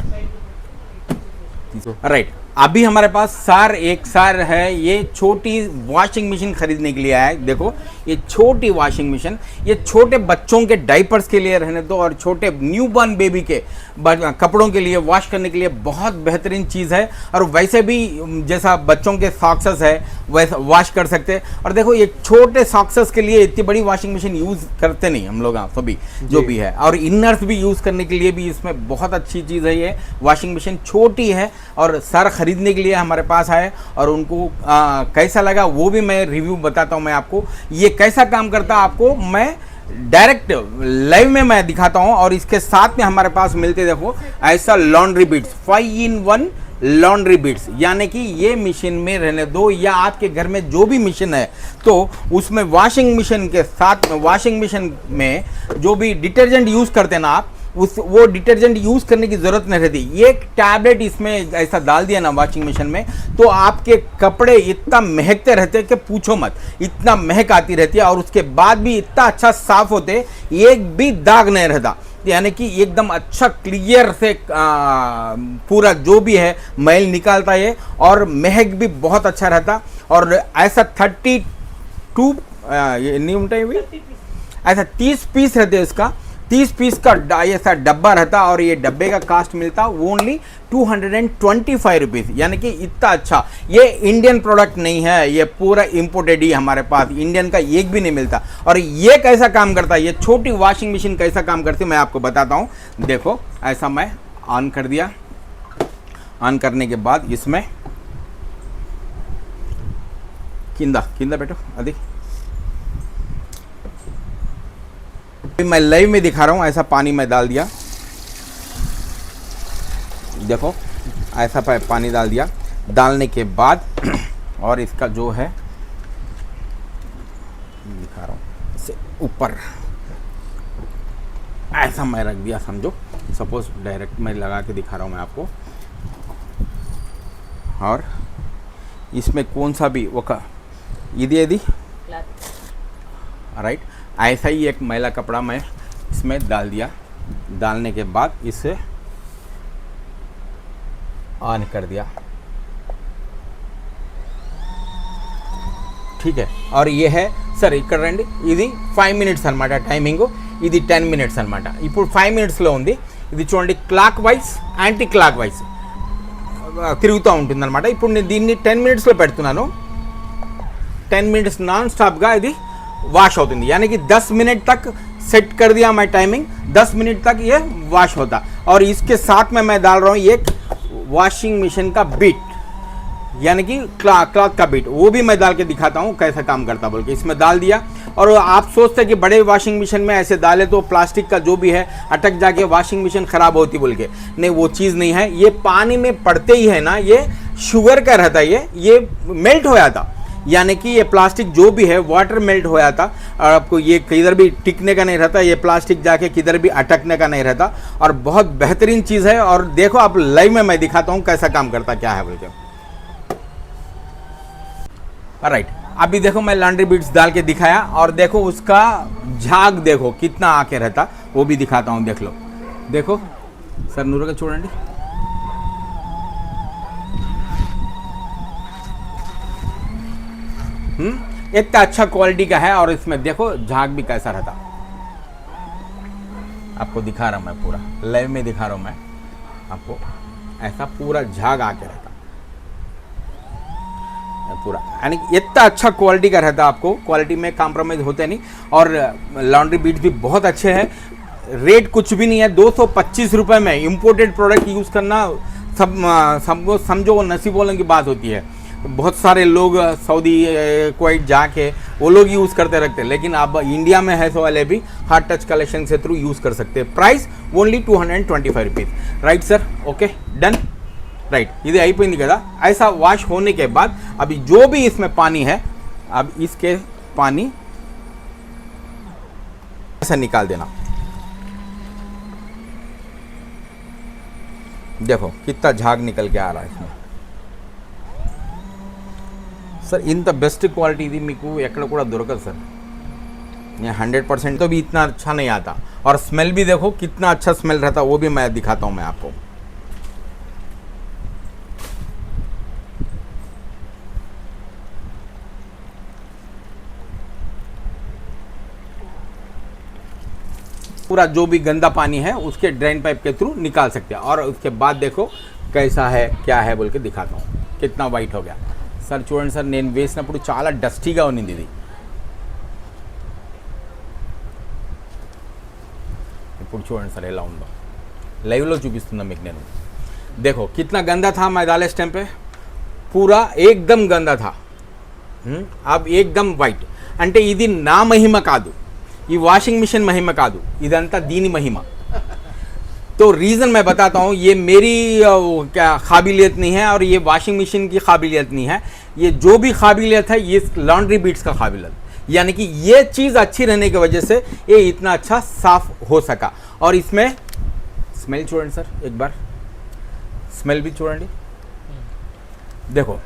राइट। अभी हमारे पास एक सार है, ये छोटी वॉशिंग मशीन खरीदने के लिए आया है। देखो ये छोटी वॉशिंग मशीन, ये छोटे बच्चों के डाइपर्स के लिए रहने दो, और छोटे न्यूबॉर्न बेबी के कपड़ों के लिए वॉश करने के लिए बहुत बेहतरीन चीज़ है। और वैसे भी जैसा बच्चों के सॉक्सेस है वैसा वॉश कर सकते हैं। और देखो ये छोटे सॉक्सेस के लिए इतनी बड़ी वॉशिंग मशीन यूज़ करते नहीं हम लोग सभी जो भी है, और इनर्स भी यूज़ करने के लिए भी इसमें बहुत अच्छी चीज़ है। ये वॉशिंग मशीन छोटी है और सर खरीदने के लिए हमारे पास आए, और उनको कैसा लगा वो भी मैं रिव्यू बताता हूँ मैं आपको। ये कैसा काम करता है आपको मैं डायरेक्ट लाइव में मैं दिखाता हूँ। और इसके साथ में हमारे पास मिलते देखो ऐसा laundry bits, 5-in-1 laundry bits, यानी कि ये मशीन में रहने दो या आपके घर में जो भी मशीन है तो उसमें वॉशिंग मशीन के साथ, वॉशिंग मशीन में जो भी डिटर्जेंट यूज़ करते हैं ना आप, वो डिटर्जेंट यूज़ करने की ज़रूरत नहीं रहती। ये टैबलेट इसमें ऐसा डाल दिया ना वॉशिंग मशीन में, तो आपके कपड़े इतना महकते रहते हैं कि पूछो मत, इतना महक आती रहती है, और उसके बाद भी इतना अच्छा साफ होते, एक भी दाग नहीं रहता, यानी कि एकदम अच्छा क्लियर से पूरा जो भी है मैल निकालता है, और महक भी बहुत अच्छा रहता। और ऐसा 32 ये नहीं उल्टा ऐसा 30 पीस रहते हैं, इसका 30 पीस का ऐसा डब्बा रहता, और ये डब्बे का कास्ट मिलता ओनली 225 रुपीज़, यानी कि इतना अच्छा। ये इंडियन प्रोडक्ट नहीं है, ये पूरा इम्पोर्टेड ही हमारे पास, इंडियन का एक भी नहीं मिलता। और ये कैसा काम करता है, ये छोटी वॉशिंग मशीन कैसा काम करती है मैं आपको बताता हूँ। देखो ऐसा मैं ऑन कर दिया, ऑन करने के बाद इसमें किंदा बैठो अधिक, मैं लाइव में दिखा रहा हूँ। ऐसा पानी में डाल दिया, देखो ऐसा पानी डाल दिया, डालने के बाद और इसका जो है दिखा रहा हूँ इसे ऊपर ऐसा मैं रख दिया, समझो सपोज डायरेक्ट मैं लगा के दिखा रहा हूँ मैं आपको। और इसमें कौन सा भी वो यदि राइट, ऐसा ही एक मैला कपड़ा मैं इसमें डाल दिया, डालने के बाद इसे ऑन कर दिया, ठीक है। और ये है सर ఇక్కడ రండి, ఇది 5 minutes అన్నమాట టైమింగ్, ఇది 10 minutes అన్నమాట। ఇప్పుడు 5 minutesలో ఉంది, ఇది చూడండి clock wise anti clock wise తిరుగుతూ ఉంటుంది అనమాట। ఇప్పుడు నేను దీన్ని 10 minutesలో పెడుతున్నాను, 10 minutes నాన్ స్టాప్గా ఇది वॉश होती है, यानी कि 10 मिनट तक सेट कर दिया मैं टाइमिंग, 10 मिनट तक ये वॉश होता। और इसके साथ में मैं डाल रहा हूँ एक वॉशिंग मशीन का बीट, यानी कि क्लॉथ का बीट, वो भी मैं डाल के दिखाता हूँ कैसा काम करता बोल के। इसमें डाल दिया, और आप सोचते हैं कि बड़े वॉशिंग मशीन में ऐसे डाले तो प्लास्टिक का जो भी है अटक जाके वॉशिंग मशीन खराब होती बोल के, नहीं वो चीज़ नहीं है। ये पानी में पड़ते ही है ना, ये शुगर का रहता है, ये मेल्ट हो जाता, यानी कि ये प्लास्टिक जो भी है वाटर मेल्ट हो जाता, और आपको ये किधर भी टिकने का नहीं रहता, ये प्लास्टिक जाके किधर भी अटकने का नहीं रहता, और बहुत बेहतरीन चीज़ है। और देखो आप लाइव में मैं दिखाता हूँ कैसा काम करता क्या है बोल के। राइट, अभी देखो मैं लॉन्ड्री बीट्स डाल के दिखाया, और देखो उसका झाग देखो कितना आके रहता, वो भी दिखाता हूँ, देख लो। देखो सर नूर का చూడండి, इतना अच्छा क्वालिटी का है, और इसमें देखो झाग भी कैसा रहता, आपको दिखा रहा हूं मैं, पूरा लाइव में दिखा रहा हूं मैं आपको, ऐसा पूरा झाग आके रहता पूरा, यानी इतना अच्छा क्वालिटी का रहता, आपको क्वालिटी में कॉम्प्रोमाइज होते नहीं। और लॉन्ड्री बीट्स भी बहुत अच्छे हैं, रेट कुछ भी नहीं है, 225 रुपये में इम्पोर्टेड प्रोडक्ट यूज़ करना सबको समझो वो नसीब वालों की बात होती है। बहुत सारे लोग सऊदी कुवैत जाके वो लोग यूज़ करते रखते हैं, लेकिन आप इंडिया में है सो वाले भी हार्ट टच कलेक्शन से थ्रू यूज़ कर सकते हैं। Price only 225 rupees. Right sir, okay done. Right, ఇది అయిపోయింది కదా। ऐसा वॉश होने के बाद अभी जो भी इसमें पानी है, अब इसके पानी ऐसा निकाल देना। देखो कितना झाग निकल के आ रहा है इसमें। सर ఇంత బెస్ట్ క్వాలిటీ ఇది మీకు ఎక్కడ కూడా దొరకదు सर, ये 100% तो भी इतना अच्छा नहीं आता, और स्मेल भी देखो कितना अच्छा स्मेल रहता, वो भी मैं दिखाता हूँ मैं आपको। पूरा जो भी गंदा पानी है उसके ड्रेन पाइप के थ्रू निकाल सकते हैं, और उसके बाद देखो कैसा है क्या है बोल के दिखाता हूँ, कितना वाइट हो गया। सर చూడండి సార్, నేను వేసినప్పుడు చాలా డస్టీగా ఉన్నింది ఇది, ఇప్పుడు చూడండి సార్ ఎలా ఉందో, లైవ్లో చూపిస్తున్నా మీకు నేను। देखो कितना गंदा था, मैं डाले इस टाइम पे पूरा एकदम गंदा था, अब एकदम వైట్। అంటే ఇది నా మహిమ కాదు, ఈ వాషింగ్ మిషన్ మహిమ కాదు, ఇదంతా దీని మహిమ। तो रीज़न मैं बताता हूँ, ये मेरी क्या काबिलियत नहीं है, और ये वॉशिंग मशीन की काबिलियत नहीं है, ये जो भी काबिलियत है ये लॉन्ड्री बीट्स का काबिलियत, यानी कि ये चीज़ अच्छी रहने की वजह से ये इतना अच्छा साफ हो सका। और इसमें स्मेल చూడండి सर, एक बार स्मेल भी చూడండి, देखो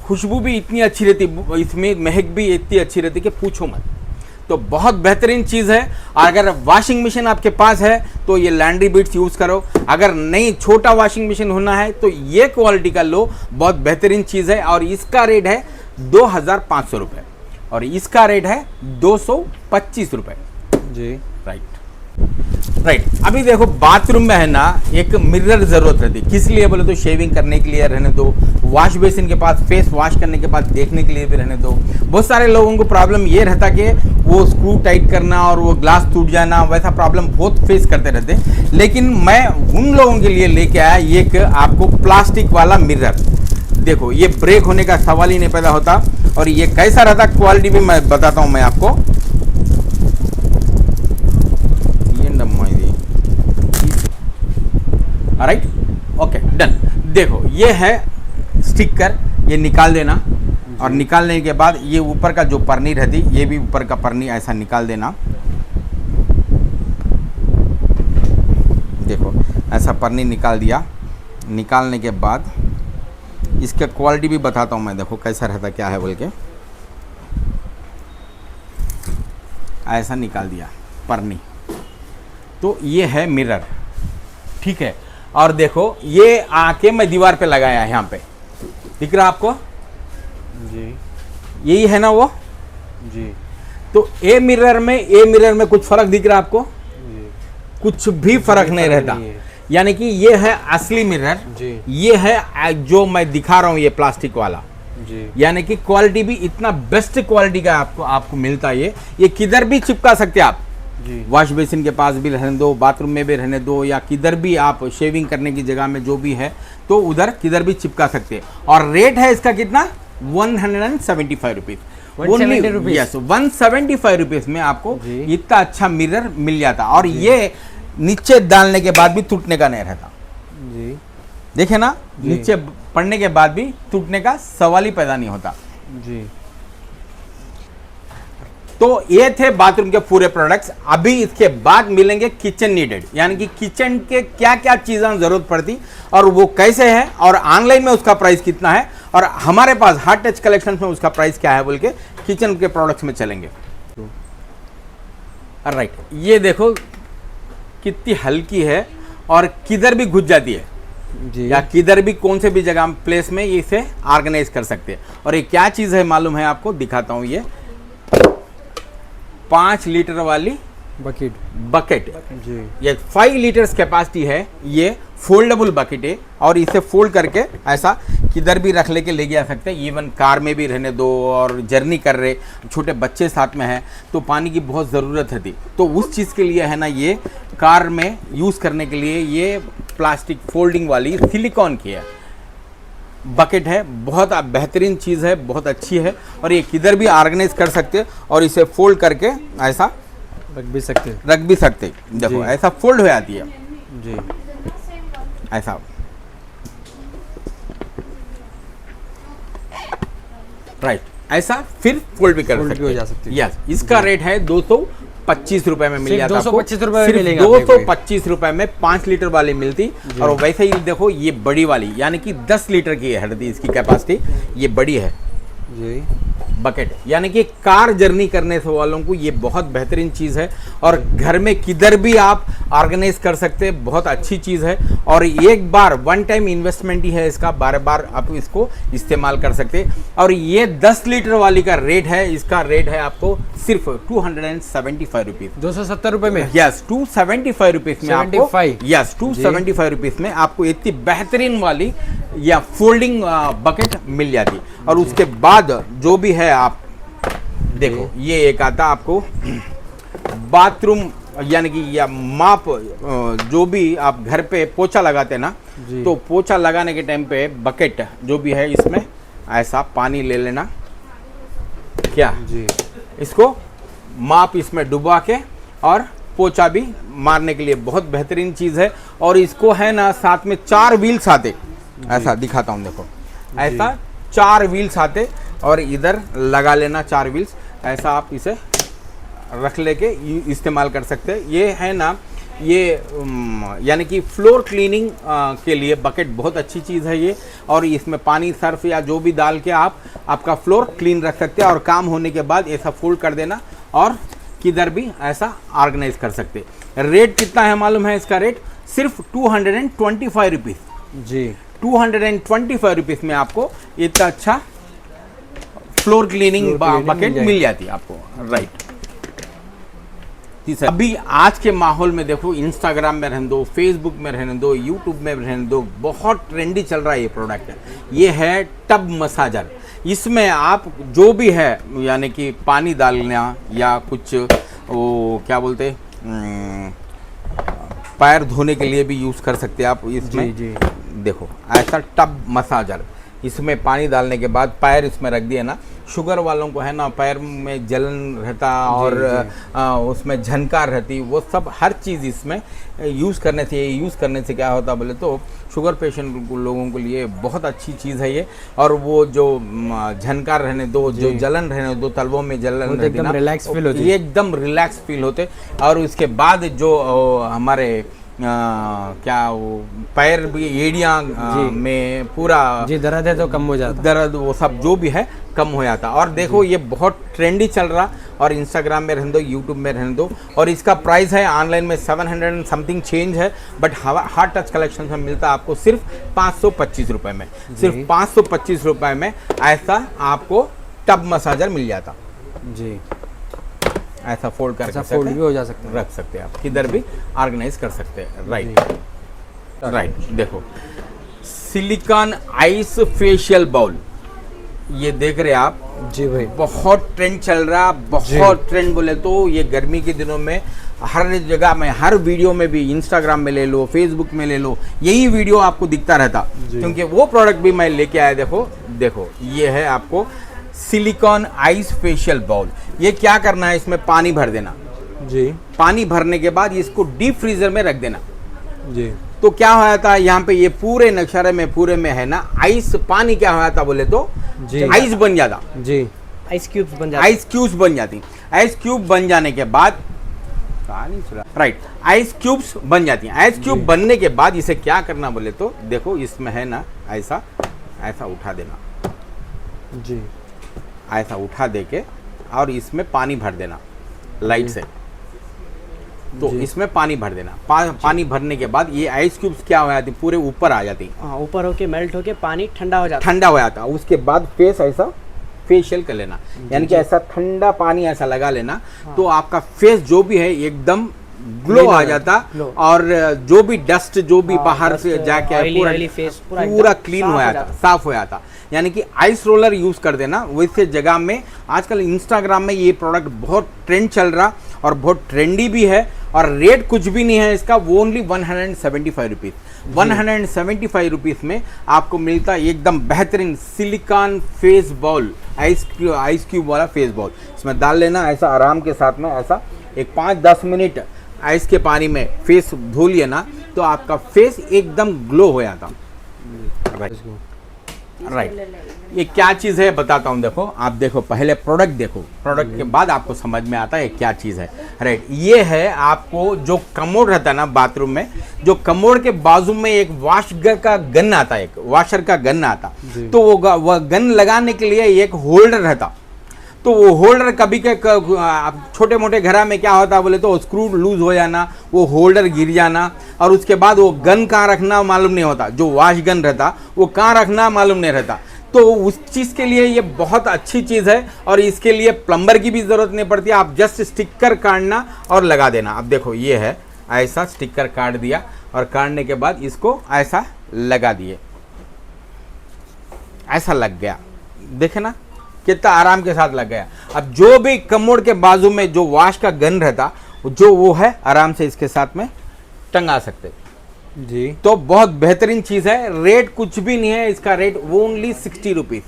खुशबू भी इतनी अच्छी रहती, इसमें महक भी इतनी अच्छी रहती कि पूछो मत। तो बहुत बेहतरीन चीज़ है, और अगर वॉशिंग मशीन आपके पास है तो ये लॉन्ड्री बीट्स यूज़ करो, अगर नहीं छोटा वॉशिंग मशीन होना है तो ये क्वालिटी का लो, बहुत बेहतरीन चीज़ है। और इसका रेट है 2500 रुपये, और इसका रेट है 225 रुपये जी। राइट, अभी देखो बाथरूम में है ना एक मिरर ज़रूरत रहती, किस लिए बोले तो शेविंग करने के लिए रहने दो, वॉश बेसिन के पास फेस वॉश करने के बाद देखने के लिए भी रहने दो। बहुत सारे लोगों को प्रॉब्लम ये रहता कि वो स्क्रू टाइट करना और वो ग्लास टूट जाना, वैसा प्रॉब्लम बहुत फेस करते रहते, लेकिन मैं उन लोगों के लिए लेके आया एक आपको प्लास्टिक वाला मिरर। देखो ये ब्रेक होने का सवाल ही नहीं पैदा होता, और ये कैसा रहता क्वालिटी भी मैं बताता हूँ मैं आपको। Right, okay done. देखो ये है स्टिकर, ये निकाल देना, और निकालने के बाद ये ऊपर का जो परनी रहती, ये भी ऊपर का परनी ऐसा निकाल देना। देखो ऐसा परनी निकाल दिया, निकालने के बाद इसका क्वालिटी भी बताता हूँ मैं, देखो कैसा रहता क्या है बोल के। ऐसा निकाल दिया परनी, तो ये है मिरर, ठीक है। और देखो ये आके मैं दीवार पे लगाया है, यहाँ पे दिख रहा आपको जी, यही है ना वो जी। तो ए मिरर में कुछ फर्क दिख रहा है आपको? जी। कुछ भी फर्क नहीं रहता, यानी कि ये है असली मिरर जी, ये है जो मैं दिखा रहा हूँ ये प्लास्टिक वाला जी। यानी कि क्वालिटी भी इतना बेस्ट क्वालिटी का आपको मिलता है। ये किधर भी चिपका सकते हैं आप, जी वॉश बेसिन के पास भी रहने दो, बाथरूम में भी रहने दो, या किधर भी आप शेविंग करने की जगह में जो भी है तो उधर किधर भी चिपका सकते हैं। और रेट है इसका कितना, 175 रुपीज़। 170 रुपीज़। यस, 175 रुपीज़ में आपको जी। इतना अच्छा मिरर मिल जाता। और ये नीचे डालने के बाद भी टूटने का नहीं रहता। जी देखे ना, जी। नीचे पड़ने के बाद भी टूटने का सवाल ही पैदा नहीं होता। जी तो ये थे बाथरूम के पूरे प्रोडक्ट्स। अभी इसके बाद मिलेंगे किचन नीडेड, यानी कि किचन के क्या क्या चीज़ें ज़रूरत पड़ती और वो कैसे है, और ऑनलाइन में उसका प्राइस कितना है, और हमारे पास हार्ट टच कलेक्शन में उसका प्राइस क्या है बोल के किचन के प्रोडक्ट्स में चलेंगे। राइट, ये देखो कितनी हल्की है और किधर भी घुस जाती है, जी या किधर भी कौन से भी जगह प्लेस में इसे ऑर्गेनाइज कर सकते हैं। और ये क्या चीज़ है मालूम है आपको, दिखाता हूँ। ये 5 लीटर वाली बकेट, जी ये 5 लीटर्स कैपेसिटी है। ये फोल्डेबल बकेट है और इसे फोल्ड करके ऐसा किधर भी रख लेके ले जा सकते हैं। इवन कार में भी रहने दो, और जर्नी कर रहे छोटे बच्चे साथ में हैं तो पानी की बहुत ज़रूरत है थी, तो उस चीज़ के लिए है ना, ये कार में यूज़ करने के लिए ये प्लास्टिक फोल्डिंग वाली सिलिकॉन की है बकेट है। बहुत बेहतरीन चीज़ है, बहुत अच्छी है, और ये किधर भी ऑर्गेनाइज कर सकते हैं और इसे फोल्ड करके ऐसा रख भी सकते हैं। देखो जी। ऐसा फोल्ड हो जाती है, जी ऐसा। राइट, ऐसा फिर फोल्ड भी कर Fold भी सकते हो हैं। जा सकती है। यस, इसका रेट है 225 रुपए में मिल सिर्फ जाता है 225 रुपए में मिलेगा अपने को। 225 रुपए में 5 लीटर वाली मिलती। और वैसे ही देखो ये बड़ी वाली, यानी कि 10 लीटर की है इसकी कैपेसिटी, ये बड़ी है जी बकेट, यानी कि कार जर्नी करने से वालों को ये बहुत बेहतरीन चीज़ है। और घर में किधर भी आप ऑर्गेनाइज कर सकते हैं, बहुत अच्छी चीज़ है। और एक बार वन टाइम इन्वेस्टमेंट ही है इसका, बार बार आप इसको इस्तेमाल कर सकते हैं। और ये 10 लीटर वाली का रेट है, इसका रेट है आपको सिर्फ 275 रुपीज़। 270 रुपए में। यस, 275 रुपीज़ में आपको, 75? यस 275 रुपीज़ में आपको इतनी बेहतरीन वाली या फोल्डिंग बकेट मिल जाती। और उसके बाद जो भी है आप देखो, ये एक आता आपको बाथरूम, यानी कि या माप, जो भी आप घर पे पोछा लगाते हैं ना, जी। तो पोछा लगाने के टाइम पे बकेट जो भी है इसमें ऐसा पानी ले लेना, क्या जी इसको माप इसमें डुबा के, और पोछा भी मारने के लिए बहुत बेहतरीन चीज़ है। और इसको है ना साथ में 4 व्हील्स आते, ऐसा दिखाता हूँ देखो, ऐसा 4 व्हील्स आते, और इधर लगा लेना 4 व्हील्स, ऐसा आप इसे रख लेके इस्तेमाल कर सकते हैं। ये है ना, ये यानी कि फ्लोर क्लीनिंग के लिए बकेट बहुत अच्छी चीज़ है ये। और इसमें पानी, सर्फ या जो भी डाल के आप आपका फ्लोर क्लीन रख सकते हैं, और काम होने के बाद ऐसा फोल्ड कर देना और किधर भी ऐसा ऑर्गेनाइज कर सकते हैं। रेट कितना है मालूम है इसका रेट, सिर्फ 225 रुपीज़। जी 225 रुपीज़ में आपको इतना अच्छा फ्लोर क्लीनिंग बकेट मिल जाती है आपको। राइट, अभी आज के माहौल में देखो, इंस्टाग्राम में रहने दो, फेसबुक में रहने दो, यूट्यूब में रहने दो, बहुत ट्रेंडी चल रहा है ये प्रोडक्ट है। ये है टब मसाजर। इसमें आप जो भी है, यानी कि पानी डालना या कुछ वो क्या बोलते पैर धोने के लिए भी यूज़ कर सकते हैं आप इसमें। जी देखो ऐसा टब मसाजर, इसमें पानी डालने के बाद पैर इसमें रख दिए ना, शुगर वालों को है ना पैर में जलन रहता और उसमें झनकार रहती, वो सब हर चीज़ इसमें यूज़ करने से क्या होता बोले तो शुगर पेशेंट लोगों के लिए बहुत अच्छी चीज़ है ये। और वो जो झनकार रहने दो, जो जलन रहने दो, तलवों में जलन रहती ना, रिलैक्स फील होती है, ये एकदम रिलैक्स फील होते। और उसके बाद जो हमारे क्या वो पैर भी एड़ियाँ में पूरा जी दर्द है तो कम हो जाता, दर्द वो सब जो भी है कम हो जाता। और देखो ये बहुत ट्रेंडी चल रहा, और इंस्टाग्राम में रहने दो, यूट्यूब में रहने दो। और इसका प्राइस है ऑनलाइन में 700 समथिंग चेंज है, बट हार्ट टच कलेक्शन में मिलता है आपको सिर्फ 525 रुपये में। सिर्फ 525 रुपये में ऐसा आपको टब मसाजर मिल जाता। जी ऐसा फोल्ड कर सकते फोल्ड भी हो जा सकता है, रख सकते हैं आप, किधर भी ऑर्गेनाइज कर सकते हैं। राइट, देखो सिलिकॉन आइस फेशियल बाउल, ये देख रहे आप जी भाई, बहुत ट्रेंड चल रहा, बहुत ट्रेंड बोले तो ये गर्मी के दिनों में हर जगह में, हर वीडियो में भी, इंस्टाग्राम में ले लो, फेसबुक में ले लो, यही वीडियो आपको दिखता रहता, क्योंकि वो प्रोडक्ट भी मैं लेके आया। देखो देखो, ये है आपको सिलिकॉन आइस फेशियल बाउल। ये क्या करना है, इसमें पानी भर देना जी पानी भरने के बाद इसको डीप फ्रीजर में रख देना। जी। तो क्या होया था यहाँ पे, ये पूरे नक्शरे में पूरे में है ना आइस, पानी क्या होया था बोले तो जी आइस बन जाता, जी आइस क्यूब्स बन जाते आइस क्यूब्स बन जाती। आइस क्यूब बन जाने के बाद, राइट, आइस क्यूब्स बन जाती हैं। आइस क्यूब बनने के बाद इसे क्या करना बोले तो देखो, इसमें है ना ऐसा ऐसा उठा देना जी। ऐसा उठा दे के, और इसमें पानी भर देना लाइट से। तो जी। इसमें पानी भर देना। पानी भरने के बाद ये आइस क्यूब्स क्या हो जाती, पूरे ऊपर आ जाती, हाँ, ऊपर होके मेल्ट होके पानी ठंडा हो जाता ठंडा हो जाता। उसके बाद फेस ऐसा फेशियल कर लेना, यानी कि ऐसा ठंडा पानी ऐसा लगा लेना। तो आपका फेस जो भी है एकदम ग्लो आ जाता, glow। और जो भी डस्ट जो भी बाहर dust, से जाके oily, पूरा oily face पूरा पूरा एकदम क्लीन साफ हो हो जाता, जाता। साफ हो जाता। यानी कि आइस रोलर यूज कर देना। वैसे जगह में आजकल इंस्टाग्राम में ये प्रोडक्ट बहुत ट्रेंड चल रहा और बहुत ट्रेंडी भी है, और रेट कुछ भी नहीं है इसका, वो ओनली 175 रुपीज़। 175 रुपीज़ में आपको मिलता है एकदम बेहतरीन silicon face ball, ice cube वाला फेस बॉल। इसमें डाल लेना ऐसा आराम के साथ में, ऐसा एक 5-10 मिनट आइस के पानी में फेस धो लिया ना, तो आपका फेस एकदम ग्लो हो जाता। राइट, ये क्या चीज़ है बताता हूँ। देखो आप देखो, पहले प्रोडक्ट देखो, प्रोडक्ट के बाद आपको समझ में आता है क्या चीज़ है। राइट, ये है आपको जो कमोड रहता है ना बाथरूम में, जो कमोड के बाजू में एक वॉशर का गन आता, एक वॉशर का गन आता, तो वो गन लगाने के लिए एक होल्डर रहता। तो वो होल्डर कभी के छोटे मोटे घरा में क्या होता बोले तो स्क्रू लूज हो जाना, वो होल्डर गिर जाना, और उसके बाद वो गन कहाँ रखना मालूम नहीं होता, जो वॉश गन रहता वो कहाँ रखना मालूम नहीं रहता। तो उस चीज़ के लिए ये बहुत अच्छी चीज़ है, और इसके लिए प्लम्बर की भी ज़रूरत नहीं पड़ती। आप जस्ट स्टिकर काटना और लगा देना। अब देखो ये है, ऐसा स्टिकर काट दिया, और काटने के बाद इसको ऐसा लगा दिए, ऐसा लग गया, देखे ना कितना आराम के साथ लग गया। अब जो भी कमोड के बाजू में जो वॉश का गन रहता, जो वो है आराम से इसके साथ में टंगा सकते जी। तो बहुत बेहतरीन चीज है। रेट कुछ भी नहीं है इसका, rate only 60 rupees,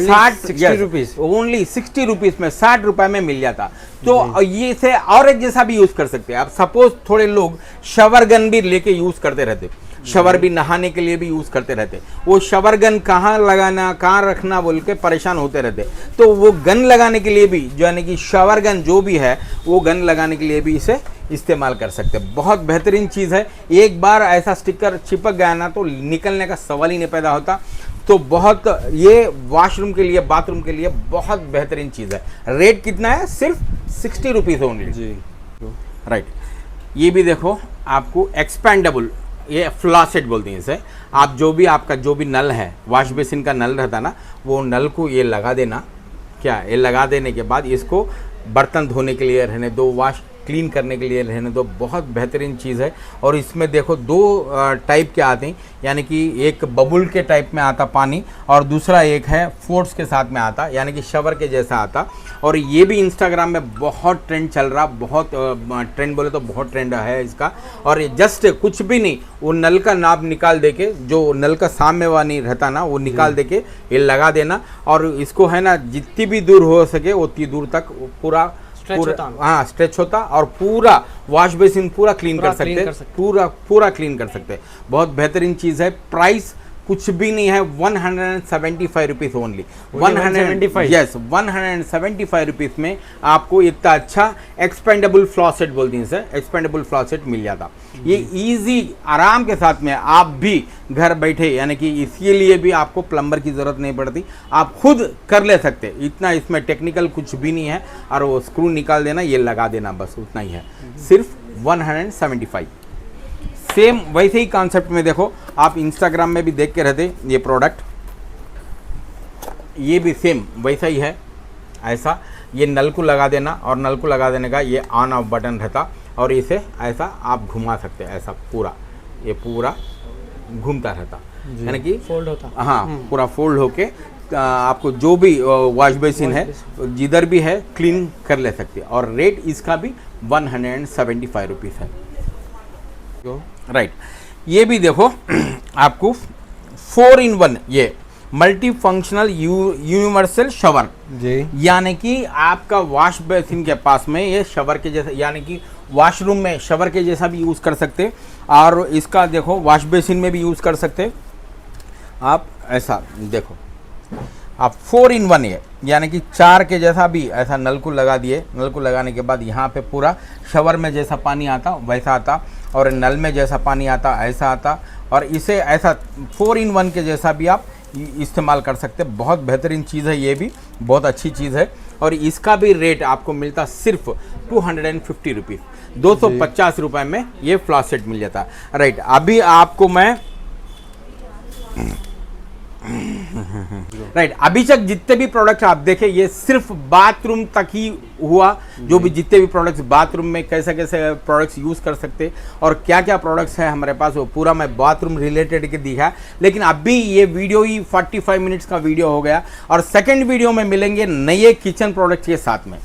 60 rupees, only 60 rupees में 60 रुपए में मिल जाता। तो ये से और एक जैसा भी यूज कर सकते हैं आप। सपोज थोड़े लोग शवर गन भी लेके यूज करते रहते, शवर भी नहाने के लिए भी यूज करते रहते, वो शवर गन कहाँ लगाना कहाँ रखना बोल के परेशान होते रहते। तो वो गन लगाने के लिए भी, जो यानी कि शवर गन जो भी है, वो गन लगाने के लिए भी इसे इस्तेमाल कर सकते हैं। बहुत बेहतरीन चीज़ है। एक बार ऐसा स्टिकर चिपक गया ना तो निकलने का सवाल ही नहीं पैदा होता। तो बहुत, ये वॉशरूम के लिए, बाथरूम के लिए बहुत बेहतरीन चीज़ है। रेट कितना है, सिर्फ 60 रुपीज़ ओनली जी। राइट। ये भी देखो आपको एक्सपेंडेबल, ये फ्लॉसेट बोलते हैं इसे। आप जो भी आपका जो भी नल है, वॉश बेसिन का नल रहता ना, वो नल को ये लगा देना। क्या, ये लगा देने के बाद इसको बर्तन धोने के लिए रहने दो, वॉश क्लीन करने के लिए रहने दो। बहुत बेहतरीन चीज़ है। और इसमें देखो दो टाइप के आते हैं, यानी कि एक बबुल के टाइप में आता पानी, और दूसरा एक है फोर्स के साथ में आता, यानी कि शवर के जैसा आता। और ये भी इंस्टाग्राम में बहुत ट्रेंड चल रहा, बहुत ट्रेंड बोले तो बहुत ट्रेंड है इसका। और ये जस्ट कुछ भी नहीं, वो नल का नाप निकाल दे के, जो नल का सामने वाला रहता ना, वो निकाल दे के ये लगा देना। और इसको है ना जितनी भी दूर हो सके उतनी दूर तक पूरा हाँ स्ट्रेच होता, और पूरा वॉश बेसिन पूरा क्लीन कर सकते, पूरा क्लीन कर सकते। बहुत बेहतरीन चीज़ है। प्राइस कुछ भी नहीं है, 175 रुपीज़ ओनली। 175 रुपीज़ में आपको इतना अच्छा एक्सपेंडेबल फ्लॉसेट बोलते हैं इसे, एक्सपेंडेबल फ्लॉसेट मिल जाता। ये इजी आराम के साथ में आप भी घर बैठे, यानी कि इसके लिए भी आपको प्लम्बर की ज़रूरत नहीं पड़ती, आप खुद कर ले सकते। इतना इसमें टेक्निकल कुछ भी नहीं है। और वो स्क्रू निकाल देना, ये लगा देना, बस उतना ही है। सिर्फ 175। सेम वैसे ही कॉन्सेप्ट में देखो, आप इंस्टाग्राम में भी देख के रहते ये प्रोडक्ट, ये भी सेम वैसा ही है। ऐसा ये नल को लगा देना, और नल को लगा देने का ये ऑन ऑफ बटन रहता, और इसे ऐसा आप घुमा सकते हैं, ऐसा पूरा ये पूरा घूमता रहता, यानी कि फोल्ड होता। हाँ पूरा फोल्ड होके आपको जो भी वॉश बेसिन है जिधर भी है क्लीन कर ले सकते हैं। और रेट इसका भी 175 रुपीज़ है। राइट, ये भी देखो आपको 4 in 1 ये मल्टी फंक्शनल यूनिवर्सल शवर, जी यानी कि आपका वॉश बेसिन के पास में ये शवर के जैसा, यानी कि वॉशरूम में शवर के जैसा भी यूज़ कर सकते, और इसका देखो वॉश बेसिन में भी यूज़ कर सकते आप। ऐसा देखो आप 4 in 1 है, यानी कि 4 के जैसा भी ऐसा नल को लगा दिए। नल को लगाने के बाद यहाँ पे पूरा शवर में जैसा पानी आता वैसा आता, और नल में जैसा पानी आता ऐसा आता, और इसे ऐसा 4 in 1 के जैसा भी आप इस्तेमाल कर सकते। बहुत बेहतरीन चीज़ है, ये भी बहुत अच्छी चीज़ है। और इसका भी रेट आपको मिलता सिर्फ 250 रुपीज़, 250 रुपये में ये फ्लास सेट मिल जाता है। राइट, अभी आपको मैं राइट अभी तक जितने भी प्रोडक्ट्स आप देखें ये सिर्फ बाथरूम तक ही हुआ। जो भी जितने भी प्रोडक्ट्स बाथरूम में कैसे कैसे प्रोडक्ट्स यूज़ कर सकते और क्या क्या प्रोडक्ट्स है हमारे पास, वो पूरा मैं बाथरूम रिलेटेड के दिखा। लेकिन अभी ये वीडियो ही 45 मिनट्स का वीडियो हो गया, और सेकंड वीडियो में मिलेंगे नए किचन प्रोडक्ट्स के साथ में।